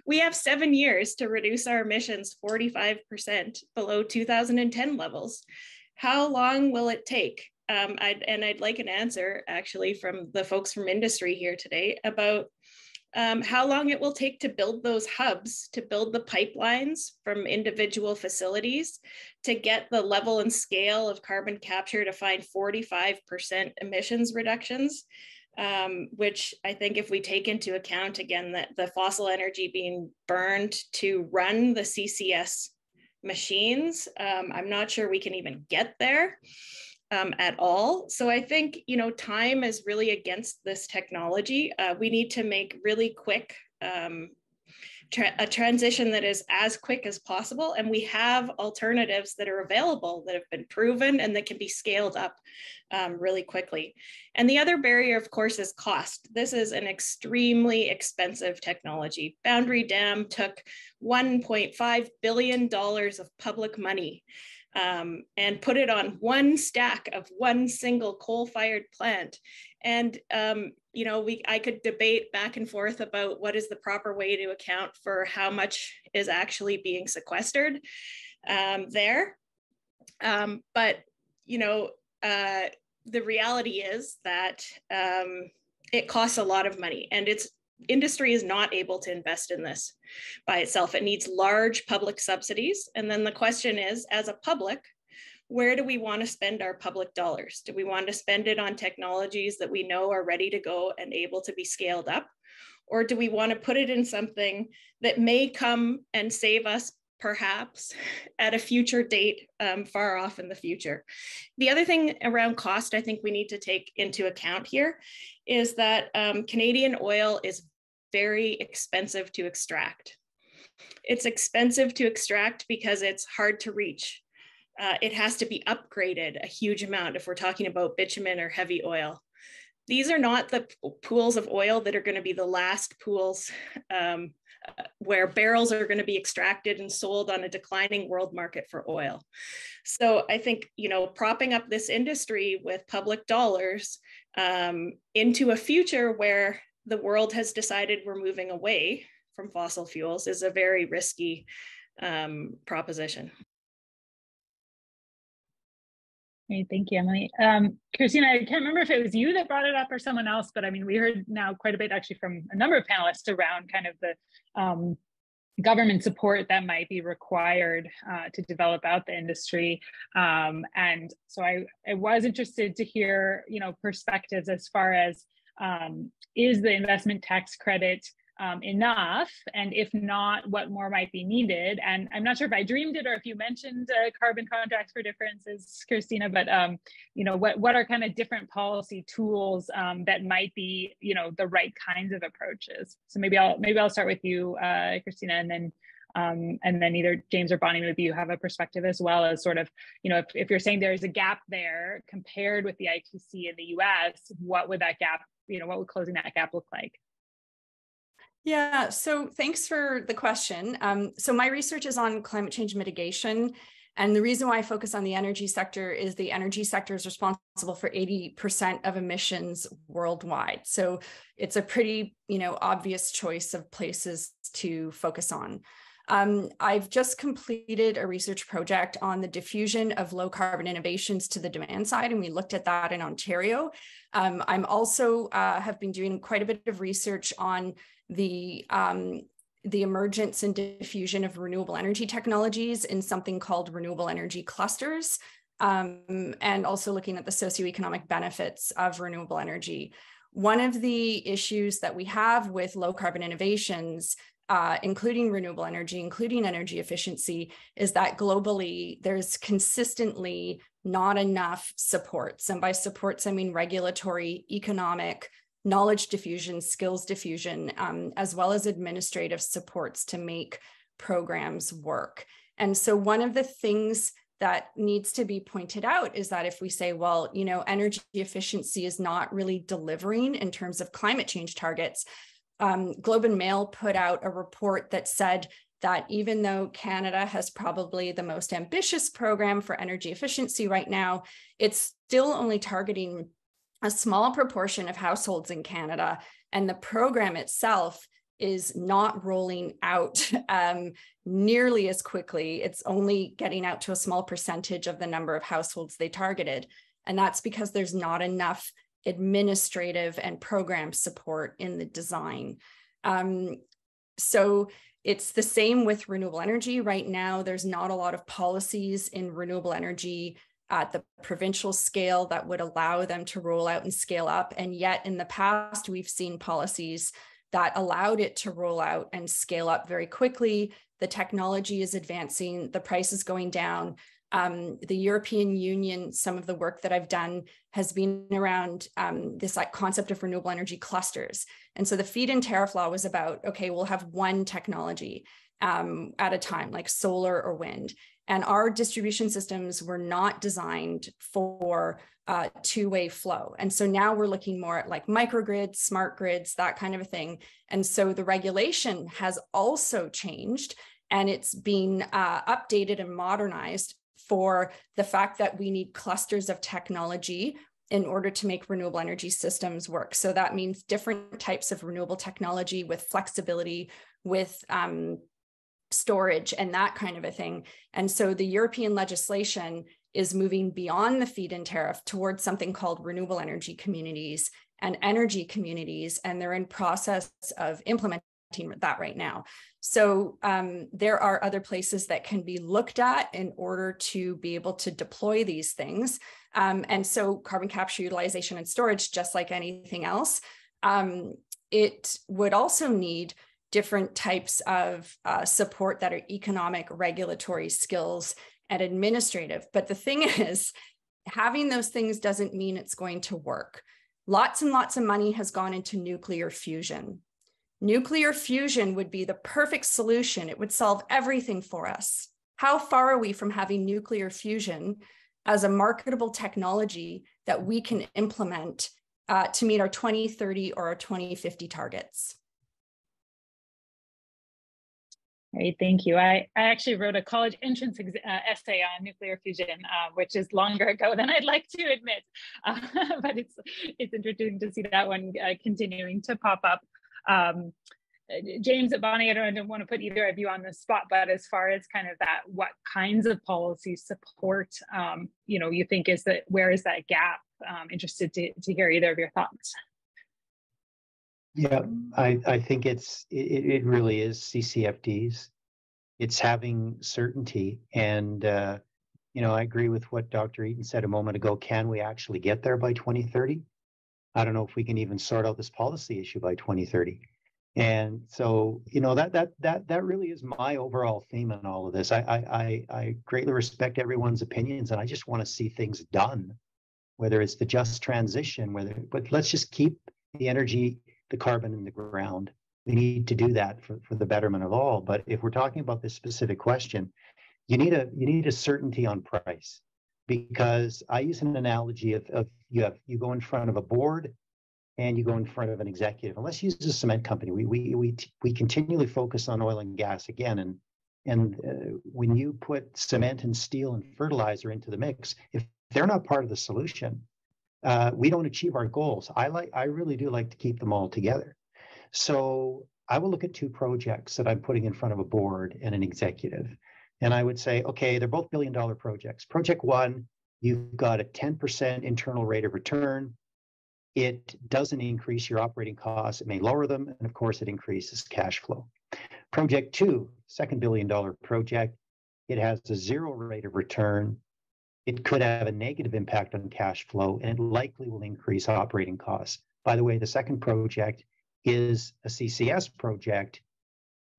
We have 7 years to reduce our emissions 45% below 2010 levels. How long will it take? I'd like an answer actually from the folks from industry here today about how long it will take to build those hubs, to build the pipelines from individual facilities, to get the level and scale of carbon capture to find 45% emissions reductions, which I think if we take into account, again, that the fossil energy being burned to run the CCS machines, I'm not sure we can even get there. At all. So I think, you know, time is really against this technology. We need to make really quick a transition that is as quick as possible. And we have alternatives that are available that have been proven and that can be scaled up really quickly. And the other barrier, of course, is cost. This is an extremely expensive technology. Boundary Dam took $1.5 billion of public money and put it on one stack of one single coal-fired plant. And, you know, I could debate back and forth about what is the proper way to account for how much is actually being sequestered there. But, you know, the reality is that it costs a lot of money, and industry is not able to invest in this by itself. It needs large public subsidies. And then the question is, as a public, where do we want to spend our public dollars? Do we want to spend it on technologies that we know are ready to go and able to be scaled up? Or do we want to put it in something that may come and save us perhaps at a future date far off in the future? The other thing around cost I think we need to take into account here is that Canadian oil is very expensive to extract. It's expensive to extract because it's hard to reach. It has to be upgraded a huge amount if we're talking about bitumen or heavy oil. These are not the pools of oil that are going to be the last pools where barrels are going to be extracted and sold on a declining world market for oil. So I think, you know, propping up this industry with public dollars into a future where the world has decided we're moving away from fossil fuels is a very risky proposition. Great, thank you, Emily. Christina, I can't remember if it was you that brought it up or someone else, but I mean, we heard now quite a bit actually from a number of panelists around kind of the government support that might be required to develop out the industry. And so I was interested to hear, you know, perspectives as far as is the investment tax credit enough, and if not, what more might be needed? And I'm not sure if I dreamed it or if you mentioned carbon contracts for differences, Christina, but you know, what are kind of different policy tools that might be, you know, the right kinds of approaches? So maybe I'll start with you, Christina, and then either James or Bonnie, maybe you have a perspective as well as sort of, you know, if you're saying there's a gap there compared with the ITC in the US, what would that gap, you know, what would closing that gap look like? Yeah, so thanks for the question. So my research is on climate change mitigation. And the reason why I focus on the energy sector is the energy sector is responsible for 80% of emissions worldwide. So it's a pretty, you know, obvious choice of places to focus on. I've just completed a research project on the diffusion of low carbon innovations to the demand side, and we looked at that in Ontario. I'm also have been doing quite a bit of research on the emergence and diffusion of renewable energy technologies in something called renewable energy clusters, and also looking at the socioeconomic benefits of renewable energy. One of the issues that we have with low carbon innovations, including renewable energy, including energy efficiency, is that globally there's consistently not enough supports. And by supports, I mean regulatory, economic, knowledge diffusion, skills diffusion, as well as administrative supports to make programs work. And so one of the things that needs to be pointed out is that if we say, well, you know, energy efficiency is not really delivering in terms of climate change targets, Globe and Mail put out a report that said that even though Canada has probably the most ambitious program for energy efficiency right now, it's still only targeting a small proportion of households in Canada, and the program itself is not rolling out nearly as quickly. It's only getting out to a small percentage of the number of households they targeted. And that's because there's not enough administrative and program support in the design. So it's the same with renewable energy. Right now, there's not a lot of policies in renewable energy at the provincial scale that would allow them to roll out and scale up. And yet in the past, we've seen policies that allowed it to roll out and scale up very quickly. The technology is advancing, the price is going down. The European Union, some of the work that I've done has been around this concept of renewable energy clusters. And so the feed-in tariff law was about, okay, we'll have one technology at a time, like solar or wind. And our distribution systems were not designed for two-way flow. And so now we're looking more at like microgrids, smart grids, that kind of a thing. And so the regulation has also changed, and it's been updated and modernized for the fact that we need clusters of technology in order to make renewable energy systems work. So that means different types of renewable technology with flexibility, with storage and that kind of a thing. And so the European legislation is moving beyond the feed-in tariff towards something called renewable energy communities and energy communities, and they're in process of implementing that right now. So there are other places that can be looked at in order to be able to deploy these things. And so carbon capture, utilization, and storage, just like anything else, it would also need different types of support that are economic, regulatory, skills, and administrative. But the thing is, having those things doesn't mean it's going to work. Lots and lots of money has gone into nuclear fusion. Nuclear fusion would be the perfect solution. It would solve everything for us. How far are we from having nuclear fusion as a marketable technology that we can implement to meet our 2030 or our 2050 targets? Great, thank you. I actually wrote a college entrance essay on nuclear fusion, which is longer ago than I'd like to admit, but it's interesting to see that one continuing to pop up. James, Bonnie, I don't want to put either of you on the spot, but as far as kind of that, what kinds of policy support, you think where is that gap? Interested to hear either of your thoughts. Yeah, I think it really is CCFDs. It's having certainty. And, I agree with what Dr. Eaton said a moment ago. Can we actually get there by 2030? I don't know if we can even sort out this policy issue by 2030. And so, that really is my overall theme in all of this. I greatly respect everyone's opinions, and I just want to see things done, whether it's the just transition, but let's just keep the carbon in the ground. We need to do that for the betterment of all. But if we're talking about this specific question, you need a certainty on price, because I use an analogy of you go in front of a board and you go in front of an executive. And let's use a cement company. We continually focus on oil and gas again, and when you put cement and steel and fertilizer into the mix, if they're not part of the solution, we don't achieve our goals. I really do like to keep them all together. So I will look at two projects that I'm putting in front of a board and an executive. And I would say, okay, they're both billion-dollar projects. Project one, you've got a 10% internal rate of return. It doesn't increase your operating costs. It may lower them. And of course, it increases cash flow. Project two, second billion-dollar project, it has a 0 rate of return. It could have a negative impact on cash flow, and it likely will increase operating costs. By the way, the second project is a CCS project,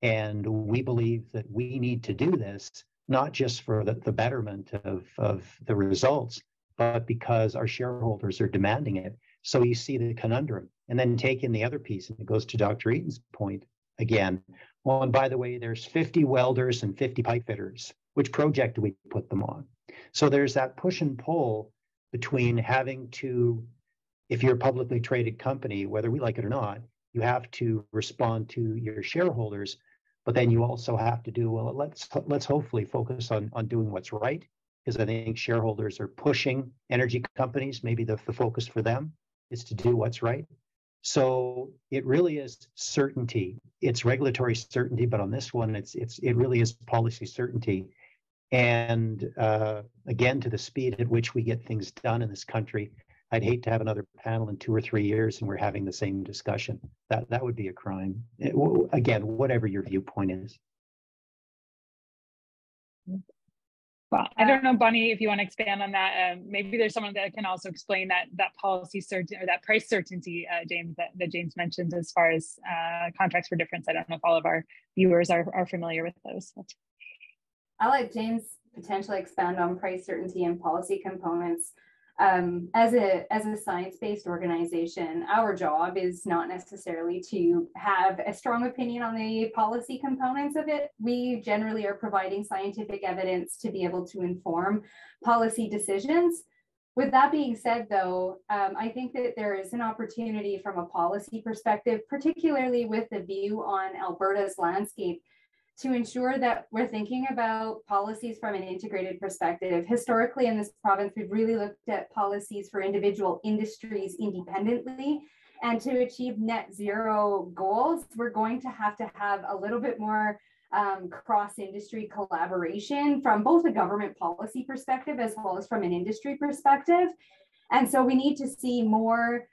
and we believe that we need to do this, not just for the betterment of the results, but because our shareholders are demanding it. So you see the conundrum. And then take in the other piece, and it goes to Dr. Eaton's point again. Well, and by the way, there's 50 welders and 50 pipe fitters. Which project do we put them on? So there's that push and pull between having to, if you're a publicly traded company, whether we like it or not, you have to respond to your shareholders, but then you also have to do, well, let's hopefully focus on doing what's right, because I think shareholders are pushing energy companies. Maybe the focus for them is to do what's right. So it really is certainty. It's regulatory certainty, but on this one, it really is policy certainty. And again, to the speed at which we get things done in this country, I'd hate to have another panel in 2 or 3 years and we're having the same discussion. That would be a crime. Again, whatever your viewpoint is. Well, I don't know, Bonnie, if you want to expand on that. Maybe there's someone that can also explain that policy certainty or that price certainty, James, that James mentioned as far as contracts for difference. I don't know if all of our viewers are familiar with those. But. I'll let James potentially expand on price certainty and policy components. As a science-based organization, our job is not necessarily to have a strong opinion on the policy components of it. We generally are providing scientific evidence to be able to inform policy decisions. With that being said, though, I think that there is an opportunity from a policy perspective, particularly with the view on Alberta's landscape, to ensure that we're thinking about policies from an integrated perspective. Historically, in this province, we've really looked at policies for individual industries independently. And to achieve net zero goals, we're going to have a little bit more cross-industry collaboration from both a government policy perspective as well as from an industry perspective. And so we need to see more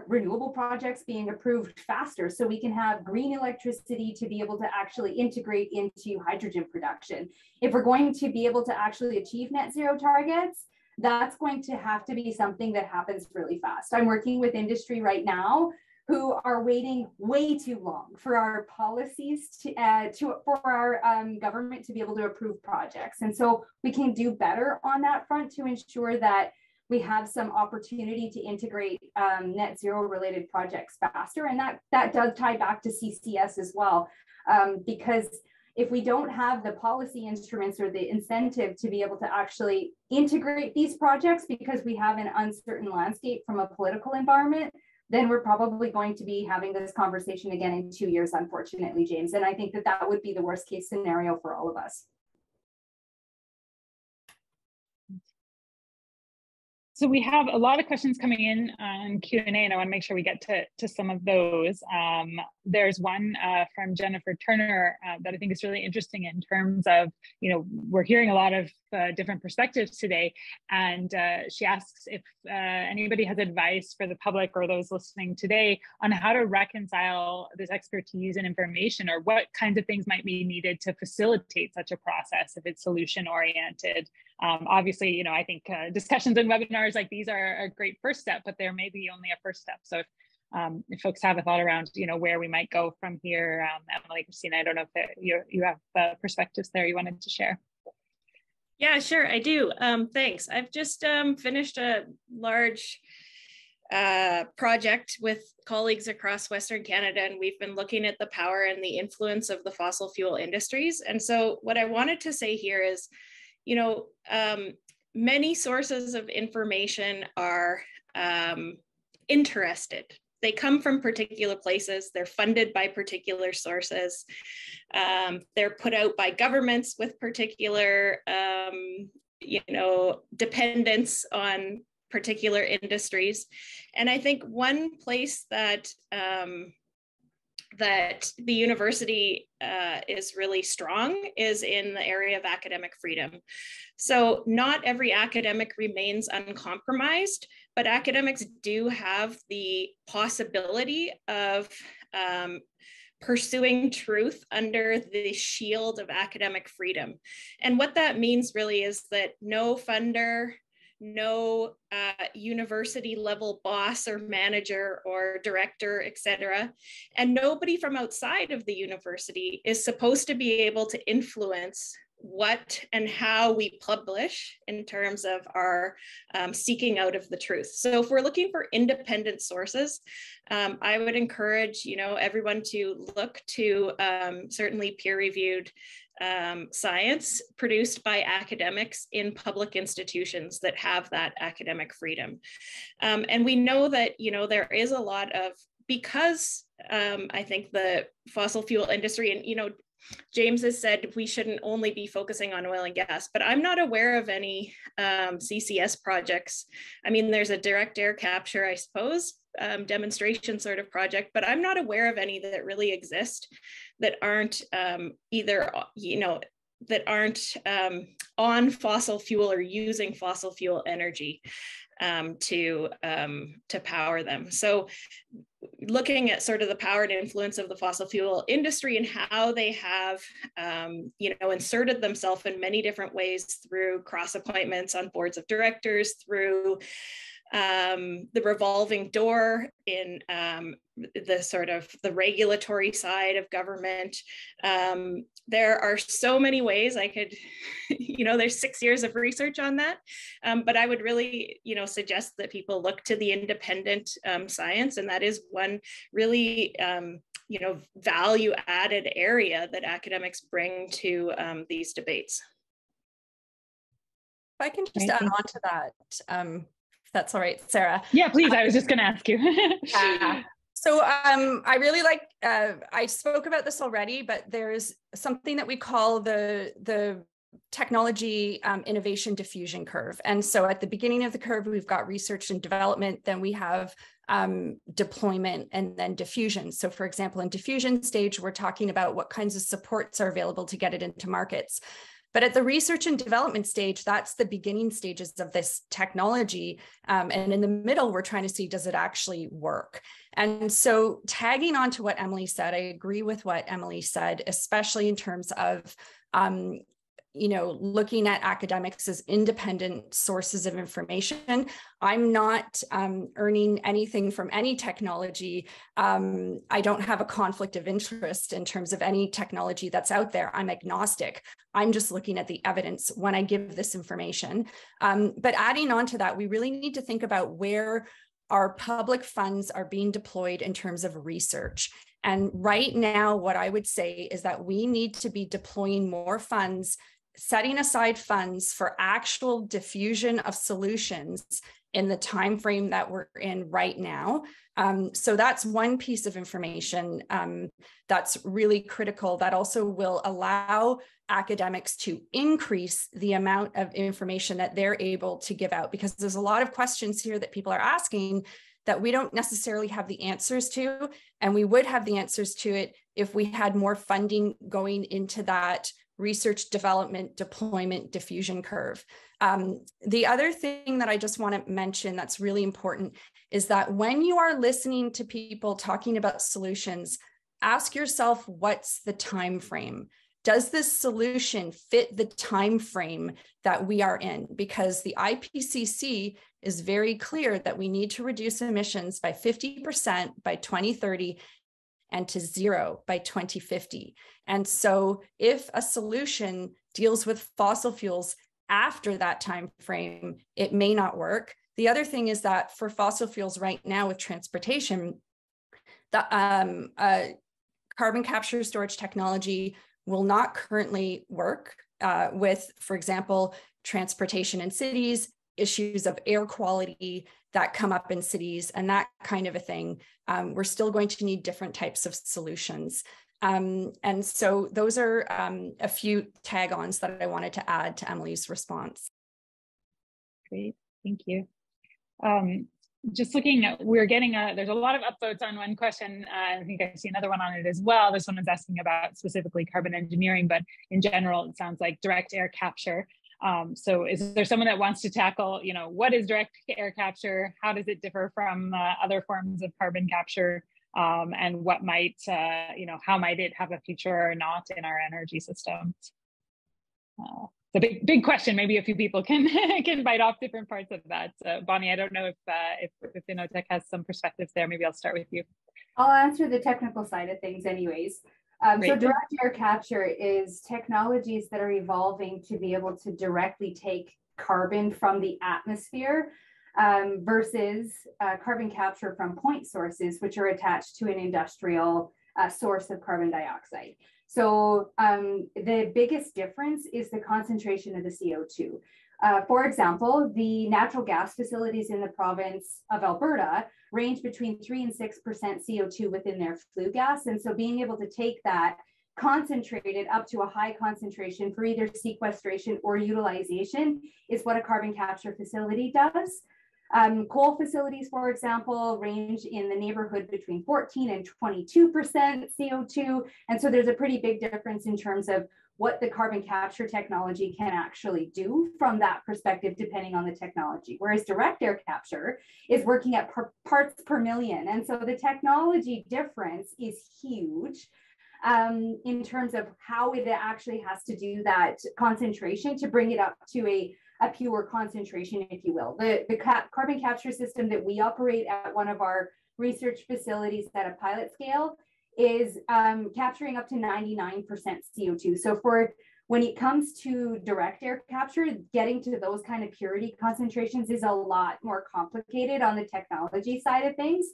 renewable projects being approved faster, so we can have green electricity to be able to actually integrate into hydrogen production. If we're going to be able to actually achieve net zero targets, that's going to have to be something that happens really fast. I'm working with industry right now who are waiting way too long for our policies for our government to be able to approve projects. And so we can do better on that front to ensure that we have some opportunity to integrate net zero related projects faster. And that does tie back to CCS as well, because if we don't have the policy instruments or the incentive to be able to actually integrate these projects because we have an uncertain landscape from a political environment, then we're probably going to be having this conversation again in 2 years, unfortunately, James. And I think that would be the worst case scenario for all of us. So we have a lot of questions coming in on Q&A, and I want to make sure we get to some of those. There's one from Jennifer Turner that I think is really interesting in terms of, we're hearing a lot of different perspectives today, and she asks if anybody has advice for the public or those listening today on how to reconcile this expertise and information, or what kinds of things might be needed to facilitate such a process if it's solution oriented. Obviously, I think discussions and webinars like these are a great first step, but there may be only a first step. So if folks have a thought around, where we might go from here, Emily, Christina, I don't know if you have perspectives there you wanted to share. Yeah, sure, I do. Thanks. I've just finished a large project with colleagues across Western Canada, and we've been looking at the power and the influence of the fossil fuel industries. And so what I wanted to say here is, many sources of information are interested. They come from particular places. They're funded by particular sources. They're put out by governments with particular, dependence on particular industries. And I think one place that that the university is really strong is in the area of academic freedom. So not every academic remains uncompromised, but academics do have the possibility of pursuing truth under the shield of academic freedom. And what that means really is that no funder, no university level boss or manager or director, et cetera, and nobody from outside of the university is supposed to be able to influence what and how we publish in terms of our seeking out of the truth. So if we're looking for independent sources, I would encourage everyone to look to certainly peer-reviewed science produced by academics in public institutions that have that academic freedom. And we know that, there is a lot of, because I think the fossil fuel industry, and, James has said we shouldn't only be focusing on oil and gas, but I'm not aware of any CCS projects. I mean, there's a direct air capture, I suppose, demonstration sort of project, but I'm not aware of any that really exist that aren't either, that aren't on fossil fuel or using fossil fuel energy to power them. So looking at sort of the power and influence of the fossil fuel industry and how they have, inserted themselves in many different ways through cross appointments on boards of directors, through the revolving door in the sort of the regulatory side of government. There are so many ways I could, there's 6 years of research on that, but I would really, suggest that people look to the independent science, and that is one really, value added area that academics bring to these debates. If I can just add on to that, if that's all right, Sarah. Yeah, please. I was just going to ask you. So I really like, I spoke about this already, but there's something that we call the technology innovation diffusion curve. And so at the beginning of the curve, we've got research and development, then we have deployment, and then diffusion. So for example, in diffusion stage, we're talking about what kinds of supports are available to get it into markets. But at the research and development stage, that's the beginning stages of this technology. And in the middle, we're trying to see, does it actually work? And so tagging on to what Emily said, I agree with what Emily said, especially in terms of looking at academics as independent sources of information. I'm not earning anything from any technology. I don't have a conflict of interest in terms of any technology that's out there. I'm agnostic. I'm just looking at the evidence when I give this information. But adding on to that, we really need to think about where our public funds are being deployed in terms of research. And right now, what I would say is that we need to be deploying more funds, setting aside funds for actual diffusion of solutions in the time frame that we're in right now. So that's one piece of information that's really critical, that also will allow academics to increase the amount of information that they're able to give out, because there's a lot of questions here that people are asking that we don't necessarily have the answers to, and we would have the answers to it if we had more funding going into that research, development, deployment, diffusion curve. The other thing that I just want to mention that's really important is that when you are listening to people talking about solutions, ask yourself, what's the time frame? Does this solution fit the time frame that we are in? Because the IPCC is very clear that we need to reduce emissions by 50% by 2030 and to zero by 2050. And so if a solution deals with fossil fuels after that time frame, it may not work. The other thing is that for fossil fuels right now with transportation, the carbon capture storage technology will not currently work with, for example, transportation in cities, issues of air quality that come up in cities and that kind of a thing. We're still going to need different types of solutions. And so those are a few tag-ons that I wanted to add to Emily's response. Great, thank you. Just looking at, we're getting there's a lot of upvotes on one question. I think I see another one on it as well. This one is asking about specifically carbon engineering, but in general, it sounds like direct air capture. So is there someone that wants to tackle, what is direct air capture? How does it differ from other forms of carbon capture? And what might, how might it have a future or not in our energy systems? It's a big question. Maybe a few people can bite off different parts of that. Bonnie, I don't know if Innotech has some perspectives there. Maybe I'll start with you. I'll answer the technical side of things anyways. So direct air capture is technologies that are evolving to be able to directly take carbon from the atmosphere versus carbon capture from point sources, which are attached to an industrial source of carbon dioxide. So the biggest difference is the concentration of the CO2. For example, the natural gas facilities in the province of Alberta range between 3 and 6% CO2 within their flue gas. And so being able to take that, concentrate it up to a high concentration for either sequestration or utilization is what a carbon capture facility does. Coal facilities, for example, range in the neighborhood between 14 and 22% CO2. And so there's a pretty big difference in terms of what the carbon capture technology can actually do from that perspective, depending on the technology. Whereas direct air capture is working at parts per million. And so the technology difference is huge in terms of how it actually has to do that concentration to bring it up to a pure concentration, if you will. The carbon capture system that we operate at one of our research facilities at a pilot scale is capturing up to 99% CO2. So for when it comes to direct air capture, getting to those kind of purity concentrations is a lot more complicated on the technology side of things.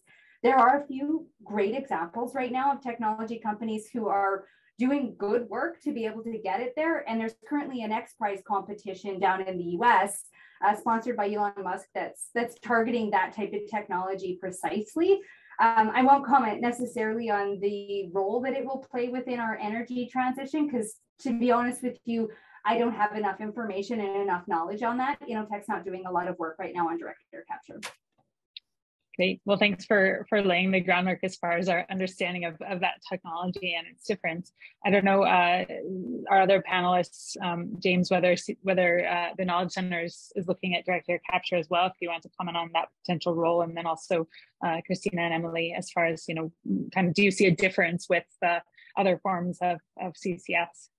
There are a few great examples right now of technology companies who are doing good work to be able to get it there. And there's currently an X Prize competition down in the US sponsored by Elon Musk that's targeting that type of technology precisely. I won't comment necessarily on the role that it will play within our energy transition, because to be honest with you, I don't have enough information and enough knowledge on that. Innotech's not doing a lot of work right now on direct air capture. Great. Well, thanks for laying the groundwork as far as our understanding of that technology and its difference. I don't know, our other panelists, James, whether the Knowledge Center is looking at direct air capture as well, if you want to comment on that potential role, and then also Christina and Emily, as far as, kind of, do you see a difference with other forms of CCS?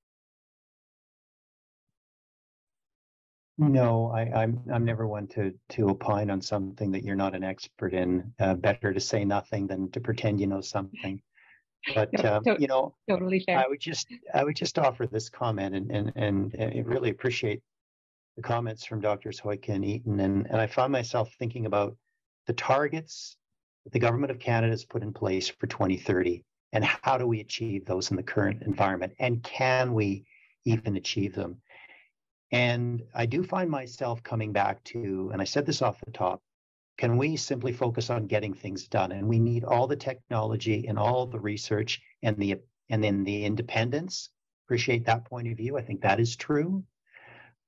No, I'm never one to opine on something that you're not an expert in. Better to say nothing than to pretend you know something. But you know, totally fair. I would just offer this comment and I really appreciate the comments from Drs. Hoicka and Eaton. And I found myself thinking about the targets that the government of Canada has put in place for 2030 and how do we achieve those in the current environment, and can we even achieve them? And I do find myself coming back to, and I said this off the top, can we simply focus on getting things done? And we need all the technology and all the research and then the independence. Appreciate that point of view. I think that is true.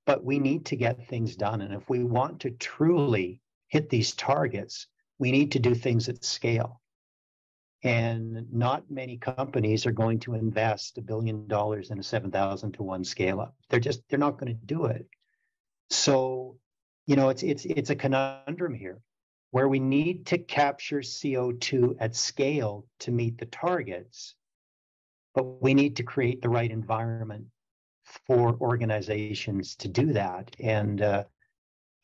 But we need to get things done. And if we want to truly hit these targets, we need to do things at scale. And not many companies are going to invest $1 billion in a 7,000 to 1 scale up. They're not going to do it. So, you know, it's a conundrum here where we need to capture CO2 at scale to meet the targets, but we need to create the right environment for organizations to do that. And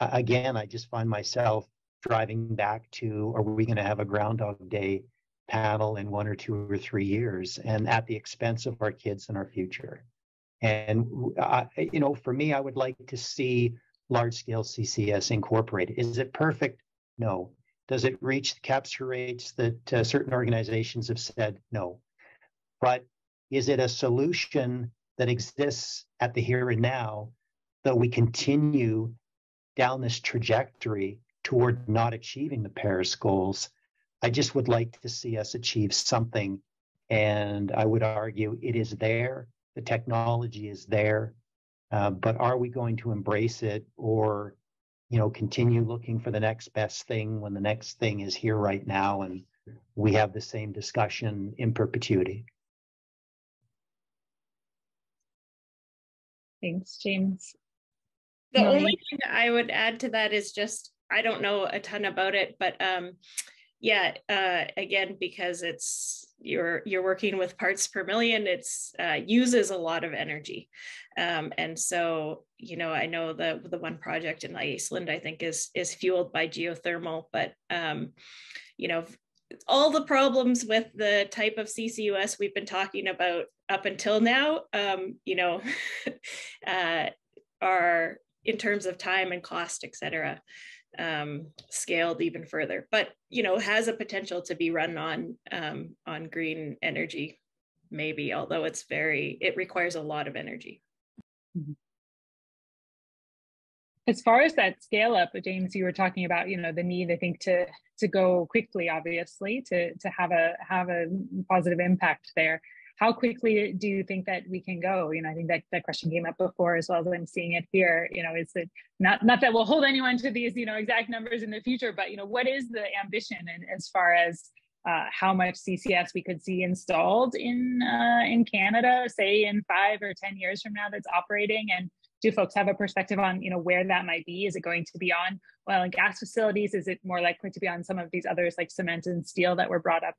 again, I just find myself driving back to, are we going to have a Groundhog Day panel in 1 or 2 or 3 years, and at the expense of our kids and our future? And you know, for me, I would like to see large-scale CCS incorporated. Is it perfect? No. Does it reach the capture rates that certain organizations have said? No. But is it a solution that exists at the here and now, that we continue down this trajectory toward not achieving the Paris goals? I just would like to see us achieve something. And I would argue it is there. The technology is there. But are we going to embrace it, or, you know, continue looking for the next best thing when the next thing is here right now and we have the same discussion in perpetuity? Thanks, James. The only thing I would add to that is just, I don't know a ton about it, but yeah, again, because you're working with parts per million, it's uses a lot of energy. And so, you know, I know the one project in Iceland, I think is fueled by geothermal, but, you know, all the problems with the type of CCUS we've been talking about up until now, you know, are in terms of time and cost, et cetera, scaled even further, but, you know, has a potential to be run on green energy, maybe, although it requires a lot of energy. As far as that scale up, James, you were talking about, you know, the need, I think, to go quickly, obviously, to have a positive impact there. How quickly do you think that we can go? You know, I think that question came up before as well as I'm seeing it here. You know, is it not that we'll hold anyone to these, you know, exact numbers in the future, but, you know, what is the ambition, and as far as how much CCS we could see installed in Canada, say in 5 or 10 years from now, that's operating? And do folks have a perspective on, you know, where that might be? Is it going to be on oil and gas facilities? Is it more likely to be on some of these others like cement and steel that were brought up?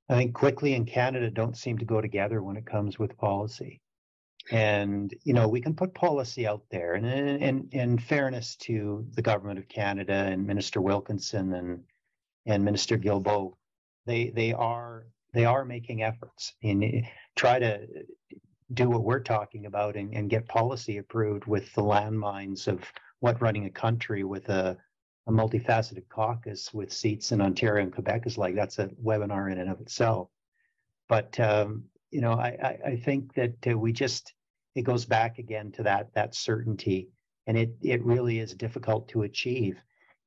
I think quickly in Canada don't seem to go together when it comes with policy. And, you know, we can put policy out there, and in fairness to the government of Canada and Minister Wilkinson and Minister Guilbeault, they are making efforts and try to do what we're talking about and get policy approved with the landmines of what running a country with a multifaceted caucus with seats in Ontario and Quebec is like. That's a webinar in and of itself. But, you know, I think that it goes back again to that certainty, and it really is difficult to achieve.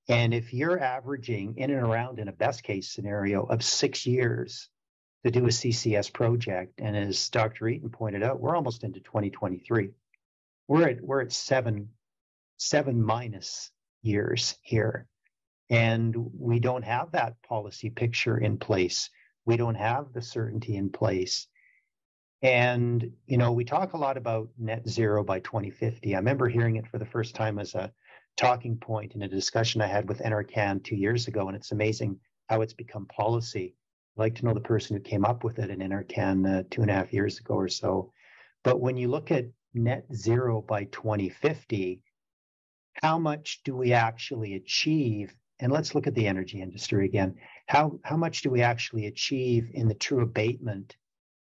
And if you're averaging in and around, in a best case scenario, of 6 years to do a CCS project, and as Dr. Eaton pointed out, we're almost into 2023. We're at seven minus years here, and we don't have that policy picture in place. We don't have the certainty in place. And, you know, we talk a lot about net zero by 2050. I remember hearing it for the first time as a talking point in a discussion I had with NRCan 2 years ago, and it's amazing how it's become policy. I'd like to know the person who came up with it in NRCan 2.5 years ago or so. But when you look at net zero by 2050, how much do we actually achieve? And let's look at the energy industry again. How much do we actually achieve in the true abatement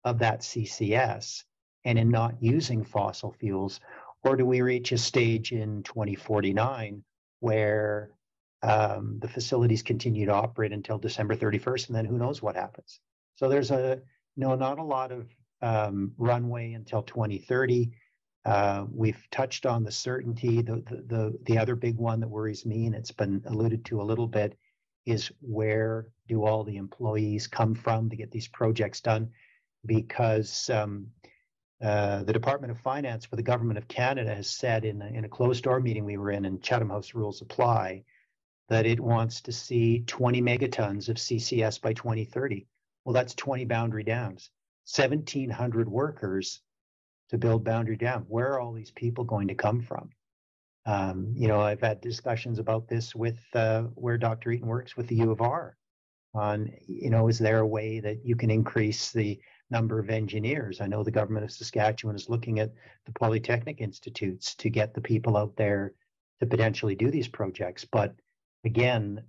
of that CCS and in not using fossil fuels? Or do we reach a stage in 2049 where the facilities continue to operate until December 31st, and then who knows what happens? So there's not a lot of runway until 2030. We've touched on the certainty. The other big one that worries me, and it's been alluded to a little bit, is where do all the employees come from to get these projects done? Because the Department of Finance for the Government of Canada has said in a closed door meeting we were in, and Chatham House rules apply, that it wants to see 20 megatons of CCS by 2030. Well, that's 20 Boundary Dams, 1,700 workers to build Boundary Dam. Where are all these people going to come from? I've had discussions about this with where Dr. Eaton works with the U of R on, is there a way that you can increase the number of engineers? I know the government of Saskatchewan is looking at the Polytechnic Institutes to get the people out there to potentially do these projects. But again,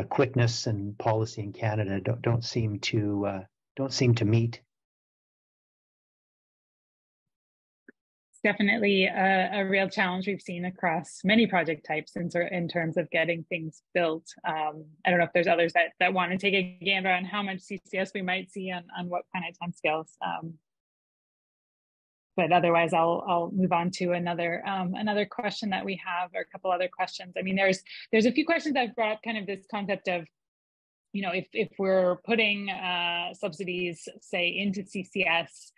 quickness and policy in Canada don't seem to meet. It's definitely a real challenge we've seen across many project types in terms of getting things built. I don't know if there's others that want to take a gander on how much CCS we might see on what kind of timescales. But otherwise, I'll move on to another question that we have, or a couple other questions. I mean, there's a few questions that brought up kind of this concept of, if we're putting subsidies, say, into CCS,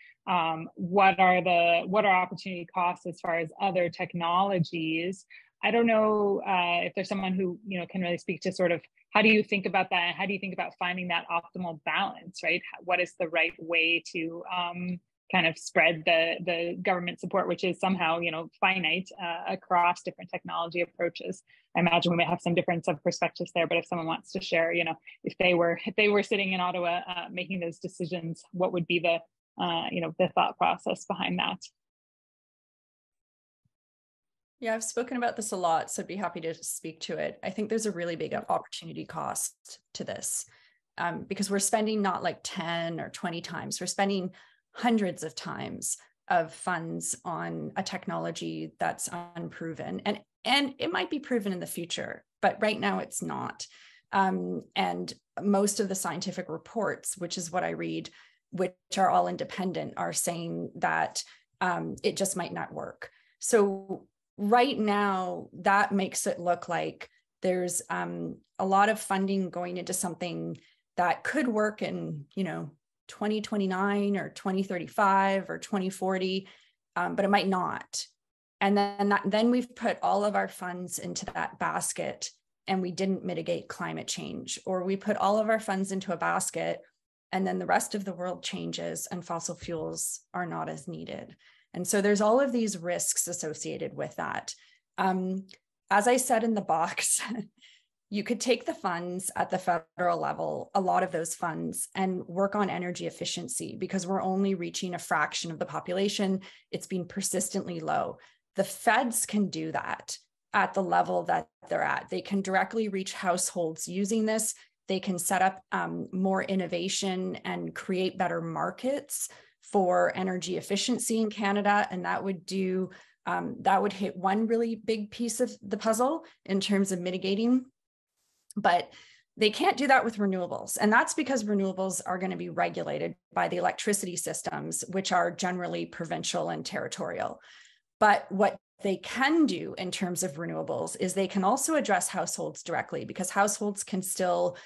what are opportunity costs as far as other technologies? I don't know if there's someone who can really speak to sort of how do you think about that? How do you think about finding that optimal balance, right? What is the right way to kind of spread the government support, which is somehow finite across different technology approaches? I imagine we may have some difference of perspectives there, but if someone wants to share, if they were sitting in Ottawa making those decisions, what would be the thought process behind that? Yeah, I've spoken about this a lot, so I'd be happy to speak to it. I think there's a really big opportunity cost to this because we're spending not like 10 or 20 times, we're spending hundreds of times of funds on a technology that's unproven. And it might be proven in the future, but right now it's not. And most of the scientific reports, which is what I read, which are all independent, are saying that it just might not work. So right now, that makes it look like there's a lot of funding going into something that could work in, 2029 or 2035 or 2040, but it might not. And then we've put all of our funds into that basket and we didn't mitigate climate change, or we put all of our funds into a basket and then the rest of the world changes and fossil fuels are not as needed. And so there's all of these risks associated with that. As I said in the box, you could take the funds at the federal level, a lot of those funds, and work on energy efficiency because we're only reaching a fraction of the population. It's been persistently low. The feds can do that at the level that they're at. They can directly reach households using this. They can set up more innovation and create better markets for energy efficiency in Canada. And that would hit one really big piece of the puzzle in terms of mitigating. But they can't do that with renewables. And that's because renewables are going to be regulated by the electricity systems, which are generally provincial and territorial. But what they can do in terms of renewables is they can also address households directly, because households can still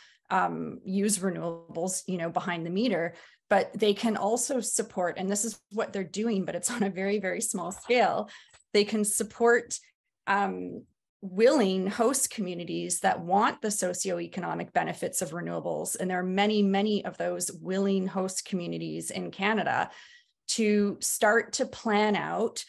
use renewables, behind the meter, but they can also support, and this is what they're doing, but it's on a very, very small scale. They can support willing host communities that want the socioeconomic benefits of renewables. And there are many, many of those willing host communities in Canada to start to plan out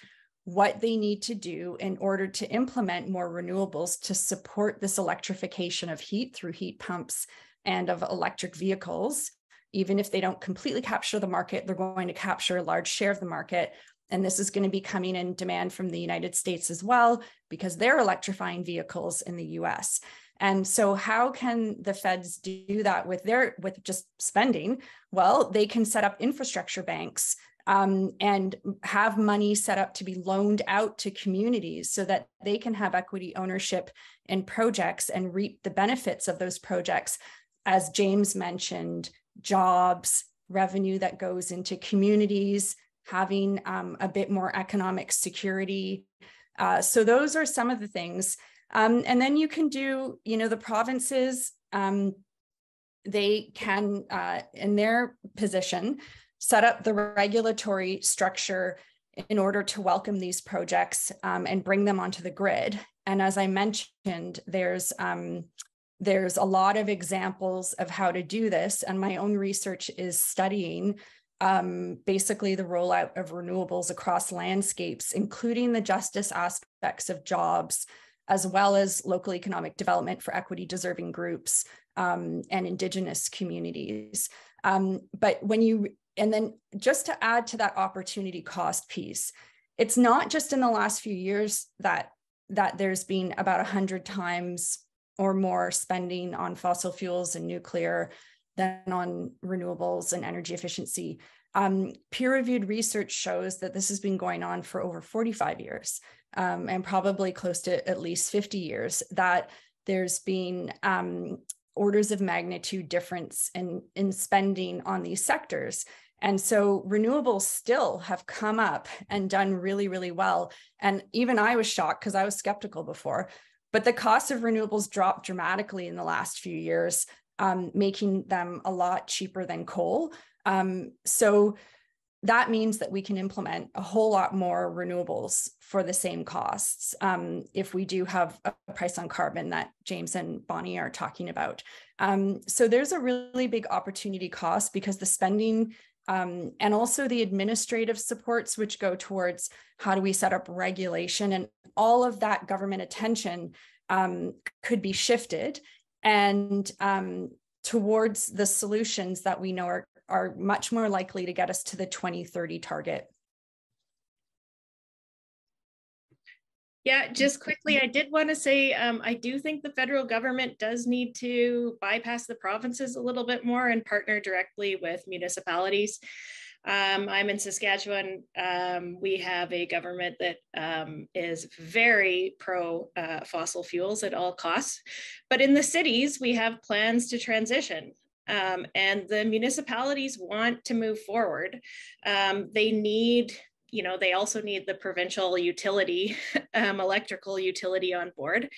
what they need to do in order to implement more renewables to support this electrification of heat through heat pumps and of electric vehicles. Even if they don't completely capture the market, they're going to capture a large share of the market. And this is going to be coming in demand from the United States as well, because they're electrifying vehicles in the US. And so how can the feds do that with just spending? Well, they can set up infrastructure banks and have money set up to be loaned out to communities so that they can have equity ownership in projects and reap the benefits of those projects. As James mentioned, jobs, revenue that goes into communities, having a bit more economic security. So those are some of the things. And then you can do, the provinces, they can, in their position, set up the regulatory structure in order to welcome these projects and bring them onto the grid. And as I mentioned, there's a lot of examples of how to do this. And my own research is studying basically the rollout of renewables across landscapes, including the justice aspects of jobs, as well as local economic development for equity deserving groups and Indigenous communities. And then just to add to that opportunity cost piece, it's not just in the last few years that there's been about 100 times or more spending on fossil fuels and nuclear than on renewables and energy efficiency. Peer-reviewed research shows that this has been going on for over 45 years and probably close to at least 50 years, that there's been orders of magnitude difference in spending on these sectors. And so renewables still have come up and done really, really well. And even I was shocked because I was skeptical before, but the cost of renewables dropped dramatically in the last few years, making them a lot cheaper than coal. So that means that we can implement a whole lot more renewables for the same costs if we do have a price on carbon that James and Bonnie are talking about. So there's a really big opportunity cost because the spending and also the administrative supports, which go towards how do we set up regulation, and all of that government attention could be shifted and towards the solutions that we know are much more likely to get us to the 2030 target. Yeah, just quickly, I did want to say, I do think the federal government does need to bypass the provinces a little bit more and partner directly with municipalities. I'm in Saskatchewan. We have a government that is very pro fossil fuels at all costs. But in the cities, we have plans to transition. And the municipalities want to move forward. They need, they also need the provincial utility, electrical utility on board.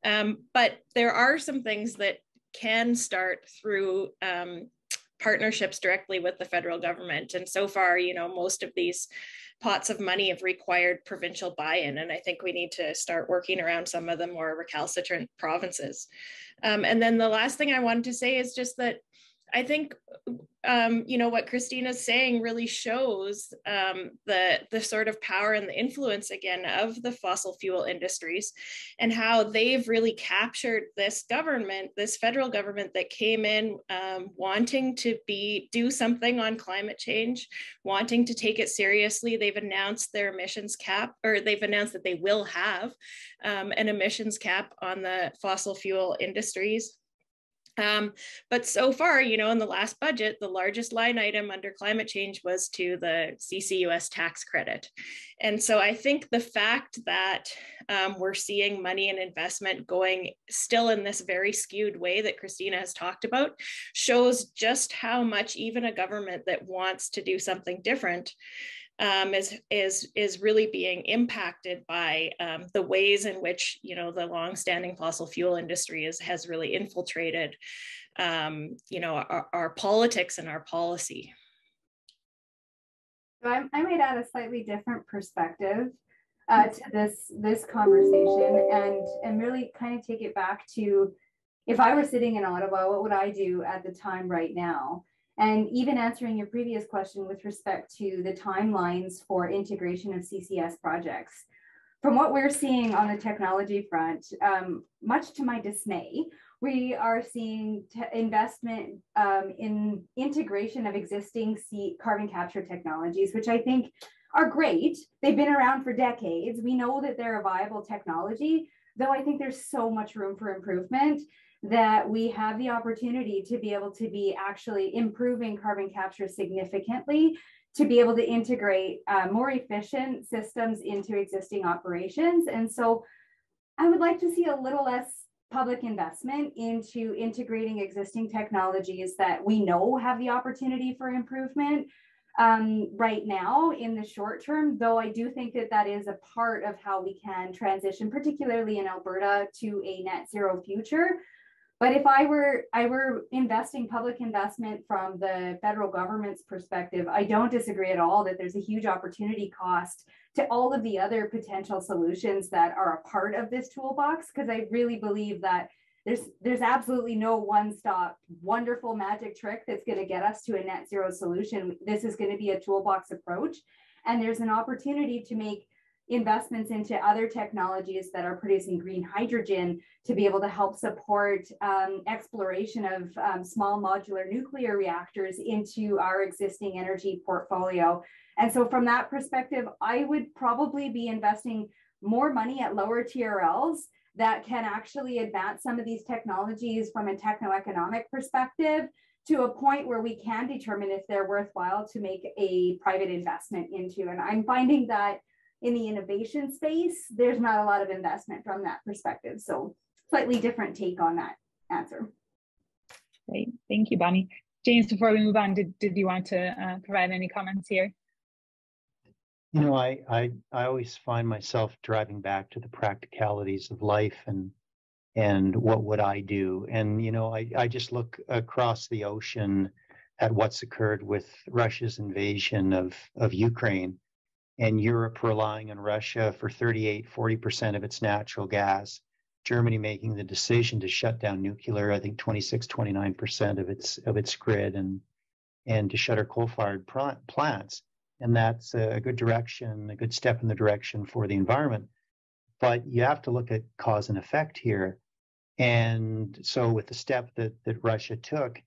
But there are some things that can start through partnerships directly with the federal government. And so far, most of these pots of money have required provincial buy-in. And I think we need to start working around some of the more recalcitrant provinces. And then the last thing I wanted to say is just that I think, what Christina's saying really shows the sort of power and the influence, again, of the fossil fuel industries and how they've really captured this government, this federal government that came in wanting to do something on climate change, wanting to take it seriously. They've announced their emissions cap, or they've announced that they will have an emissions cap on the fossil fuel industries. But so far, in the last budget, the largest line item under climate change was to the CCUS tax credit. And so I think the fact that we're seeing money and investment going still in this very skewed way that Christina has talked about shows just how much even a government that wants to do something different is really being impacted by the ways in which the longstanding fossil fuel industry has really infiltrated our politics and our policy. So I might add a slightly different perspective to this conversation and really kind of take it back to, if I were sitting in Ottawa, what would I do at the time right now? And even answering your previous question with respect to the timelines for integration of CCS projects. From what we're seeing on the technology front, much to my dismay, we are seeing investment in integration of existing carbon capture technologies, which I think are great. They've been around for decades. We know that they're a viable technology, though I think there's so much room for improvement that we have the opportunity to be able to be actually improving carbon capture significantly, to be able to integrate more efficient systems into existing operations. And so I would like to see a little less public investment into integrating existing technologies that we know have the opportunity for improvement right now in the short term, though I do think that that is a part of how we can transition, particularly in Alberta, to a net zero future. But if I were investing public investment from the federal government's perspective, I don't disagree at all that there's a huge opportunity cost to all of the other potential solutions that are a part of this toolbox, because I really believe that there's absolutely no one-stop wonderful magic trick that's going to get us to a net zero solution. This is going to be a toolbox approach, and there's an opportunity to make investments into other technologies that are producing green hydrogen to be able to help support exploration of small modular nuclear reactors into our existing energy portfolio. And so from that perspective, I would probably be investing more money at lower TRLs that can actually advance some of these technologies from a techno-economic perspective to a point where we can determine if they're worthwhile to make a private investment into. And I'm finding that in the innovation space, there's not a lot of investment from that perspective. So slightly different take on that answer. Great, thank you, Bonnie. James, before we move on, did you want to provide any comments here? You know, I always find myself driving back to the practicalities of life and what would I do? And, you know, I just look across the ocean at what's occurred with Russia's invasion of Ukraine, and Europe relying on Russia for 40% of its natural gas, Germany making the decision to shut down nuclear, I think 29% of its grid, and to shutter coal-fired plants. And that's a good direction, a good step in the direction for the environment. But you have to look at cause and effect here. And so with the step that Russia took,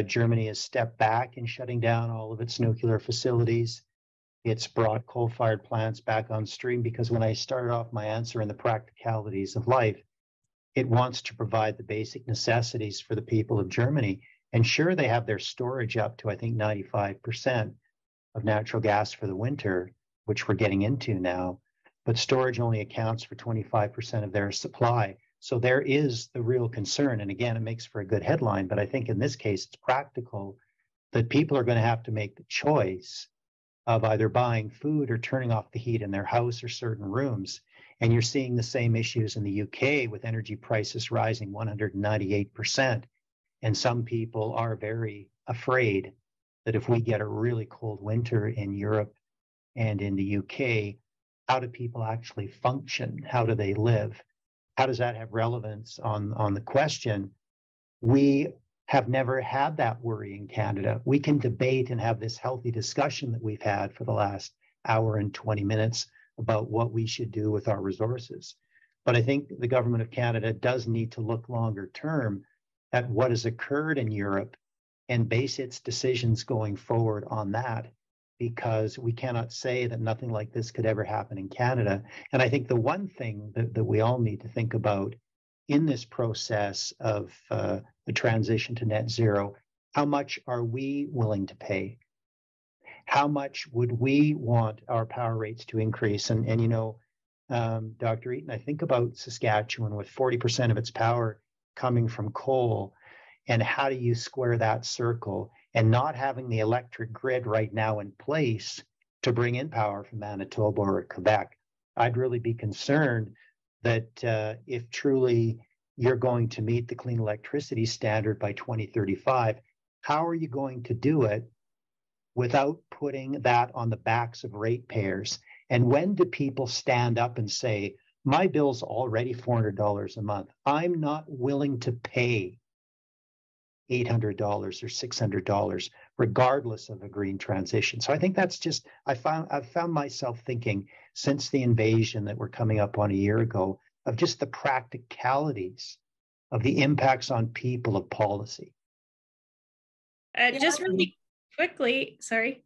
Germany has stepped back in shutting down all of its nuclear facilities. It's brought coal-fired plants back on stream, because when I started off my answer in the practicalities of life, it wants to provide the basic necessities for the people of Germany. And sure, they have their storage up to, I think, 95% of natural gas for the winter, which we're getting into now, but storage only accounts for 25% of their supply. So there is the real concern. And again, it makes for a good headline, but I think in this case, it's practical that people are going to have to make the choice of either buying food or turning off the heat in their house or certain rooms. And you're seeing the same issues in the UK with energy prices rising 198%. And some people are very afraid that if we get a really cold winter in Europe and in the UK, how do people actually function? How do they live? How does that have relevance on the question? We have never had that worry in Canada. We can debate and have this healthy discussion that we've had for the last hour and 20 minutes about what we should do with our resources. But I think the government of Canada does need to look longer term at what has occurred in Europe and base its decisions going forward on that, because we cannot say that nothing like this could ever happen in Canada. And I think the one thing that we all need to think about in this process of the transition to net zero, how much are we willing to pay? How much would we want our power rates to increase? And you know, Dr. Eaton, I think about Saskatchewan with 40% of its power coming from coal. And how do you square that circle? And not having the electric grid right now in place to bring in power from Manitoba or Quebec, I'd really be concerned that if truly you're going to meet the clean electricity standard by 2035, how are you going to do it without putting that on the backs of ratepayers? And when do people stand up and say, my bill's already $400 a month, I'm not willing to pay $800 or $600, regardless of a green transition? So I think that's just, I've found myself thinking since the invasion that we're coming up on a year ago of just the practicalities of the impacts on people of policy. Just really quickly, sorry.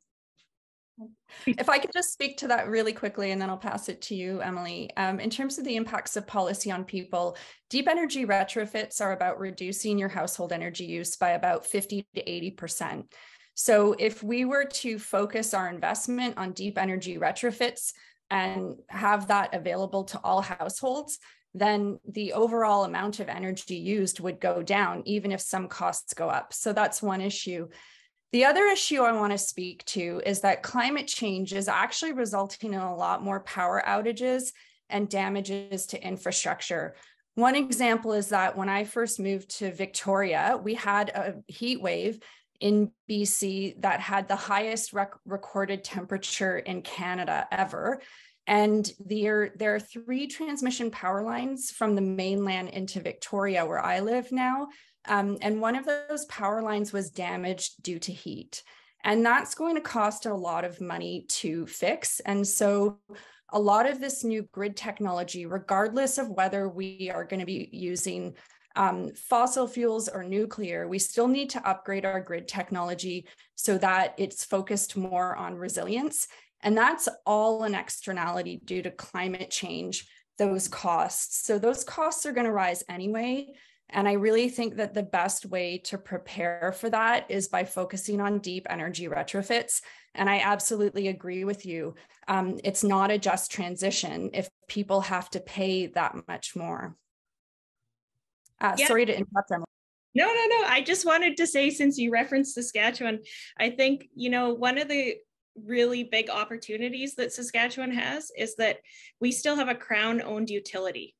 If I could just speak to that really quickly, and then I'll pass it to you, Emily. In terms of the impacts of policy on people, deep energy retrofits are about reducing your household energy use by about 50 to 80%. So if we were to focus our investment on deep energy retrofits and have that available to all households, then the overall amount of energy used would go down, even if some costs go up. So that's one issue. The other issue I want to speak to is that climate change is actually resulting in a lot more power outages and damages to infrastructure. One example is that when I first moved to Victoria, we had a heat wave in BC that had the highest recorded temperature in Canada ever. And there are 3 transmission power lines from the mainland into Victoria, where I live now. And one of those power lines was damaged due to heat. And that's going to cost a lot of money to fix. And so a lot of this new grid technology, regardless of whether we are going to be using fossil fuels or nuclear, we still need to upgrade our grid technology so that it's focused more on resilience. And that's all an externality due to climate change, those costs. So those costs are going to rise anyway. And I really think that the best way to prepare for that is by focusing on deep energy retrofits. And I absolutely agree with you. It's not a just transition if people have to pay that much more. Yeah. Sorry to interrupt, Emily. No. I just wanted to say, since you referenced Saskatchewan, I think, one of the really big opportunities that Saskatchewan has is that we still have a Crown-owned utility.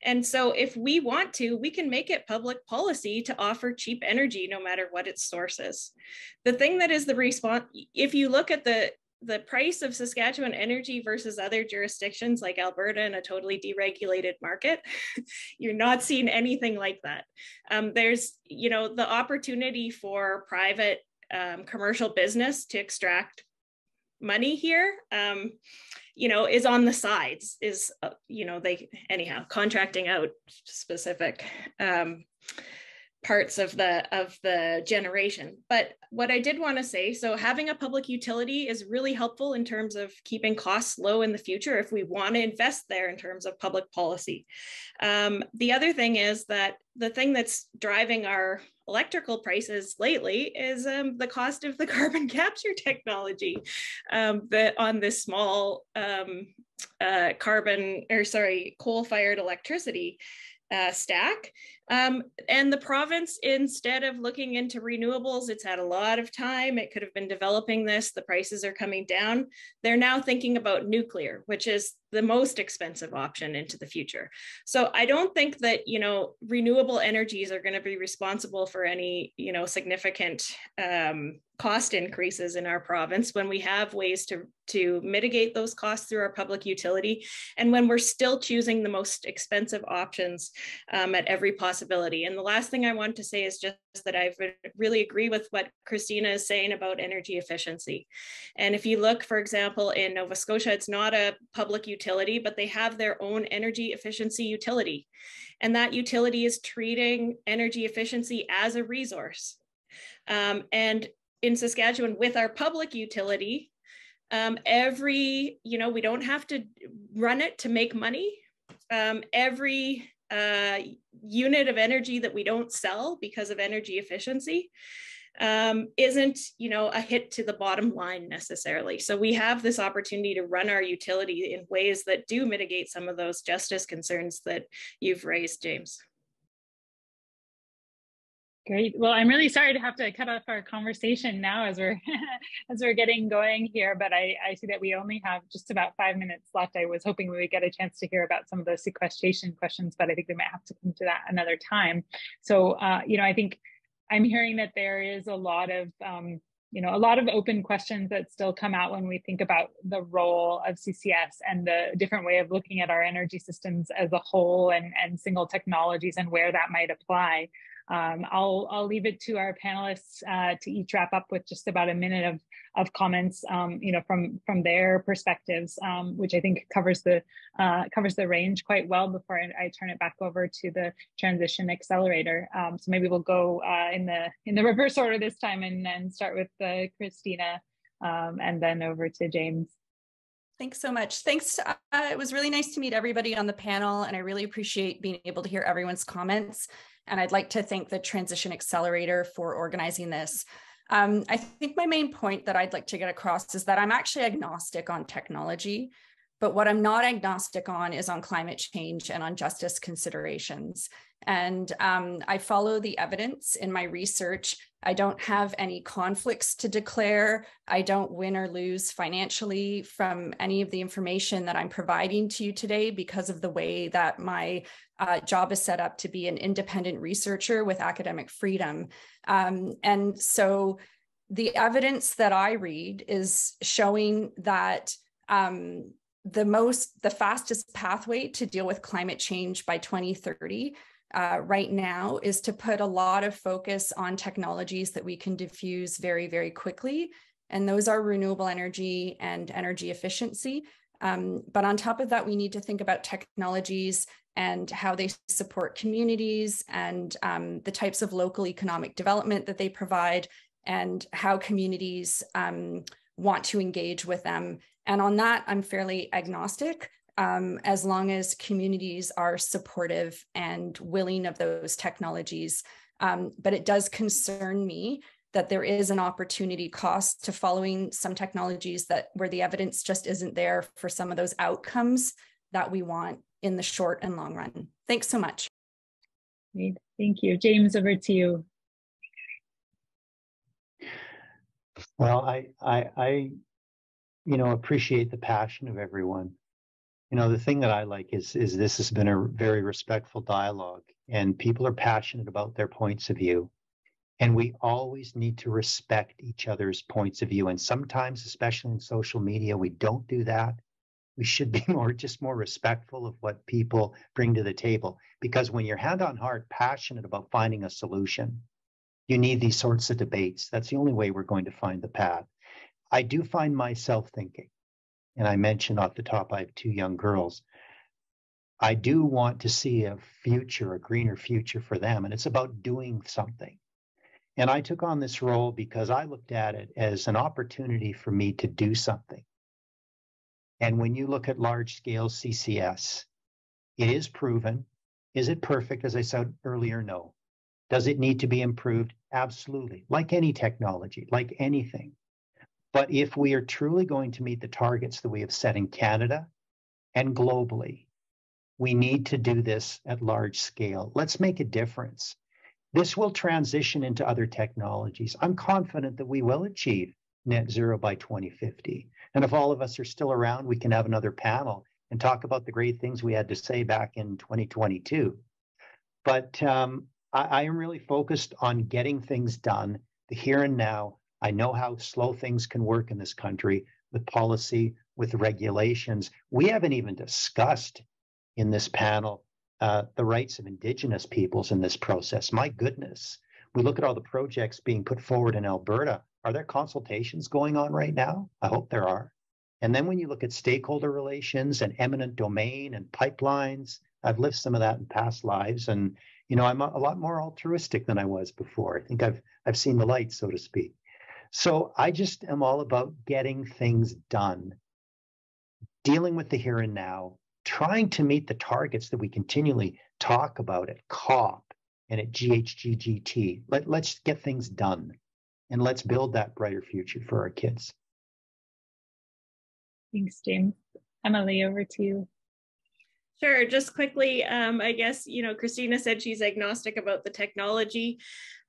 And so if we want to, we can make it public policy to offer cheap energy, no matter what its source is. The thing that is the response, if you look at the price of Saskatchewan energy versus other jurisdictions like Alberta in a totally deregulated market, you're not seeing anything like that. There's, the opportunity for private commercial business to extract money here, is on the sides, contracting out specific parts of the generation. But what I did want to say, so having a public utility is really helpful in terms of keeping costs low in the future if we want to invest there in terms of public policy. The other thing is that the thing that's driving our electrical prices lately is the cost of the carbon capture technology that on this small coal-fired electricity stack. And the province, instead of looking into renewables, it's had a lot of time. It could have been developing this. The prices are coming down. They're now thinking about nuclear, which is the most expensive option into the future. So I don't think that, renewable energies are going to be responsible for any, significant cost increases in our province when we have ways to mitigate those costs through our public utility, and when we're still choosing the most expensive options at every possibility. And the last thing I want to say is just that I really agree with what Christina is saying about energy efficiency. And if you look, for example, in Nova Scotia, it's not a public utility, but they have their own energy efficiency utility. And that utility is treating energy efficiency as a resource. And in Saskatchewan, with our public utility, we don't have to run it to make money. Every unit of energy that we don't sell because of energy efficiency isn't, a hit to the bottom line necessarily. So we have this opportunity to run our utility in ways that do mitigate some of those justice concerns that you've raised, James. Great. Well, I'm really sorry to have to cut off our conversation now as we're getting going here, but I see that we only have just about 5 minutes left. I was hoping we would get a chance to hear about some of the sequestration questions, but I think we might have to come to that another time. So, I think I'm hearing that there is a lot of open questions that still come out when we think about the role of CCS and the different way of looking at our energy systems as a whole and single technologies and where that might apply. I'll leave it to our panelists to each wrap up with just about a minute of comments, from their perspectives, which I think covers the range quite well before I turn it back over to the transition accelerator. So maybe we'll go in the reverse order this time and start with Christina and then over to James. Thanks so much. Thanks. It was really nice to meet everybody on the panel, and I really appreciate being able to hear everyone's comments. And I'd like to thank the Transition Accelerator for organizing this. I think my main point that I'd like to get across is that I'm actually agnostic on technology, but what I'm not agnostic on is on climate change and on justice considerations. And I follow the evidence in my research. I don't have any conflicts to declare. I don't win or lose financially from any of the information that I'm providing to you today because of the way that my job is set up to be an independent researcher with academic freedom. And so the evidence that I read is showing that the fastest pathway to deal with climate change by 2030 right now is to put a lot of focus on technologies that we can diffuse very, very quickly. And those are renewable energy and energy efficiency. But on top of that, we need to think about technologies and how they support communities and the types of local economic development that they provide and how communities want to engage with them. And on that, I'm fairly agnostic, as long as communities are supportive and willing of those technologies. But it does concern me that there is an opportunity cost to following some technologies where the evidence just isn't there for some of those outcomes that we want in the short and long run. Thanks so much. Great. Thank you. James, over to you. Well, I appreciate the passion of everyone. The thing that I like is this has been a very respectful dialogue, and people are passionate about their points of view. And we always need to respect each other's points of view. And sometimes, especially in social media, we don't do that. We should be more respectful of what people bring to the table. Because when you're hand on heart passionate about finding a solution, you need these sorts of debates. That's the only way we're going to find the path. I do find myself thinking, and I mentioned off the top, I have 2 young girls. I do want to see a greener future for them. And it's about doing something. And I took on this role because I looked at it as an opportunity for me to do something. And when you look at large-scale CCS, it is proven. Is it perfect? As I said earlier, no. Does it need to be improved? Absolutely. Like any technology, like anything. But if we are truly going to meet the targets that we have set in Canada and globally, we need to do this at large scale. Let's make a difference. This will transition into other technologies. I'm confident that we will achieve net zero by 2050. And if all of us are still around, we can have another panel and talk about the great things we had to say back in 2022. But I am really focused on getting things done, the here and now. I know how slow things can work in this country with policy, with regulations. We haven't even discussed in this panel the rights of Indigenous peoples in this process. My goodness, we look at all the projects being put forward in Alberta. Are there consultations going on right now? I hope there are. And then when you look at stakeholder relations and eminent domain and pipelines, I've lived some of that in past lives. And, I'm a lot more altruistic than I was before. I think I've seen the light, so to speak. So I just am all about getting things done, dealing with the here and now, trying to meet the targets that we continually talk about at COP and at GHGGT. Let's get things done, and let's build that brighter future for our kids. Thanks, James. Emily, over to you. Sure, just quickly, I guess, Christina said she's agnostic about the technology.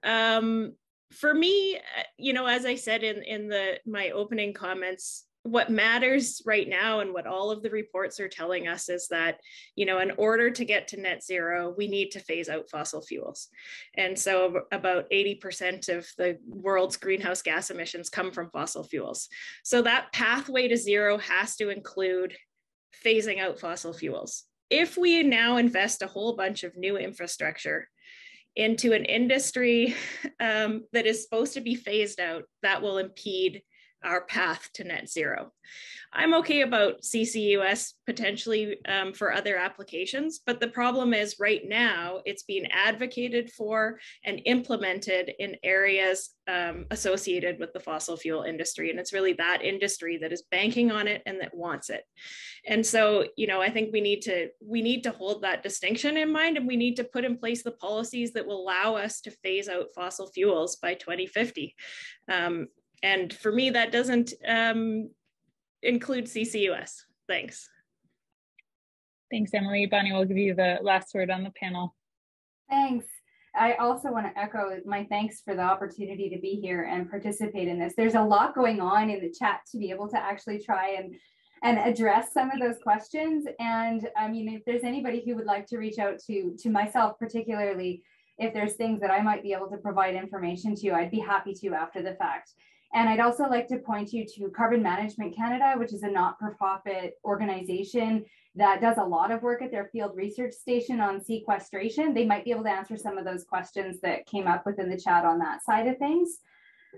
For me, as I said in my opening comments, what matters right now and what all of the reports are telling us is that, in order to get to net zero, we need to phase out fossil fuels. And so about 80% of the world's greenhouse gas emissions come from fossil fuels. So that pathway to zero has to include phasing out fossil fuels. If we now invest a whole bunch of new infrastructure into an industry that is supposed to be phased out, that will impede our path to net zero. I'm okay about CCUS potentially for other applications, but the problem is right now it's being advocated for and implemented in areas associated with the fossil fuel industry. And it's really that industry that is banking on it and that wants it. And so, you know, I think we need to hold that distinction in mind, and we need to put in place the policies that will allow us to phase out fossil fuels by 2050. And for me, that doesn't include CCUS. Thanks. Thanks, Emily. Bonnie, we'll give you the last word on the panel. Thanks. I also want to echo my thanks for the opportunity to be here and participate in this. There's a lot going on in the chat to be able to actually try and address some of those questions. And I mean, if there's anybody who would like to reach out to myself, particularly if there's things that I might be able to provide information to, I'd be happy to after the fact. And I'd also like to point you to Carbon Management Canada, which is a not-for-profit organization that does a lot of work at their field research station on sequestration. They might be able to answer some of those questions that came up within the chat on that side of things.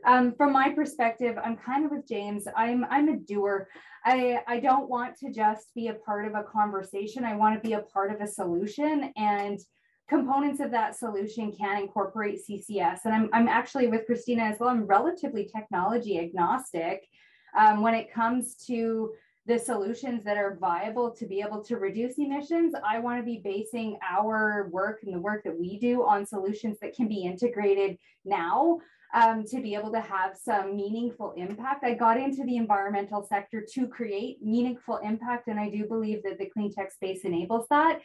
From my perspective, I'm kind of with James. I'm a doer. I don't want to just be a part of a conversation. I want to be a part of a solution, and components of that solution can incorporate CCS. And I'm actually with Christina as well. I'm relatively technology agnostic when it comes to the solutions that are viable to be able to reduce emissions. I want to be basing our work and the work that we do on solutions that can be integrated now to be able to have some meaningful impact. I got into the environmental sector to create meaningful impact, and I do believe that the clean tech space enables that.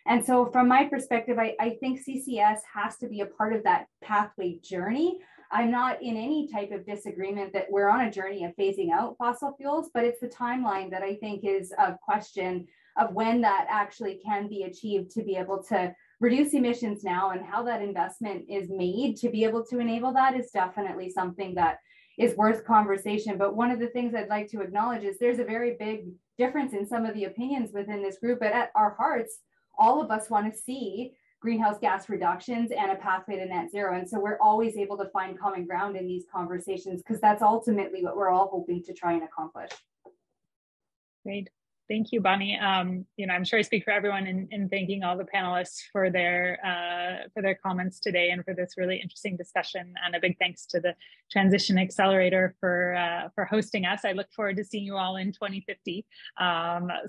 And so from my perspective, I think CCS has to be a part of that pathway journey. I'm not in any type of disagreement that we're on a journey of phasing out fossil fuels, but it's the timeline that I think is a question of when that actually can be achieved to be able to reduce emissions now, and how that investment is made to be able to enable that is definitely something that is worth conversation. But one of the things I'd like to acknowledge is there's a very big difference in some of the opinions within this group, but at our hearts, all of us want to see greenhouse gas reductions and a pathway to net zero. And so we're always able to find common ground in these conversations, because that's ultimately what we're all hoping to try and accomplish. Great. Thank you, Bonnie. You know, I'm sure I speak for everyone in thanking all the panelists for their comments today and for this really interesting discussion. And a big thanks to the Transition Accelerator for hosting us. I look forward to seeing you all in 2050.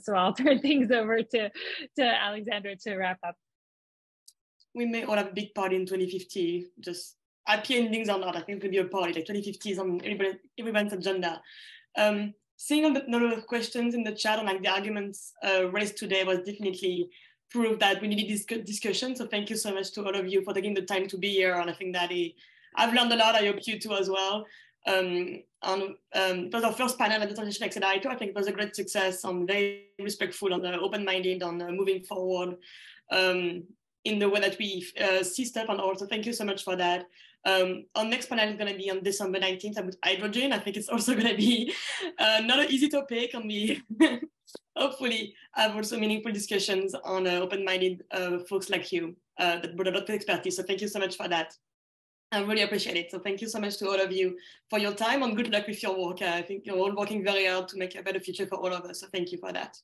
So I'll turn things over to Alexandra to wrap up. We may all have a big party in 2050. Just happy endings or not, I think it will be a party. Like 2050 is on everyone's agenda. Seeing all the number of questions in the chat and like the arguments raised today was definitely proof that we needed this discussion. So thank you so much to all of you for taking the time to be here. And I think that I've learned a lot. I hope you too as well. It was our first panel at the Transition Accelerator. I think it was a great success, and very respectful and open-minded on moving forward in the way that we see stuff. And also thank you so much for that. Our next panel is going to be on December 19th with hydrogen. I think it's also going to be not an easy topic, and we hopefully have also meaningful discussions on open-minded folks like you that brought a lot of expertise. So thank you so much for that. I really appreciate it. So thank you so much to all of you for your time, and good luck with your work. I think you're all working very hard to make a better future for all of us. So thank you for that.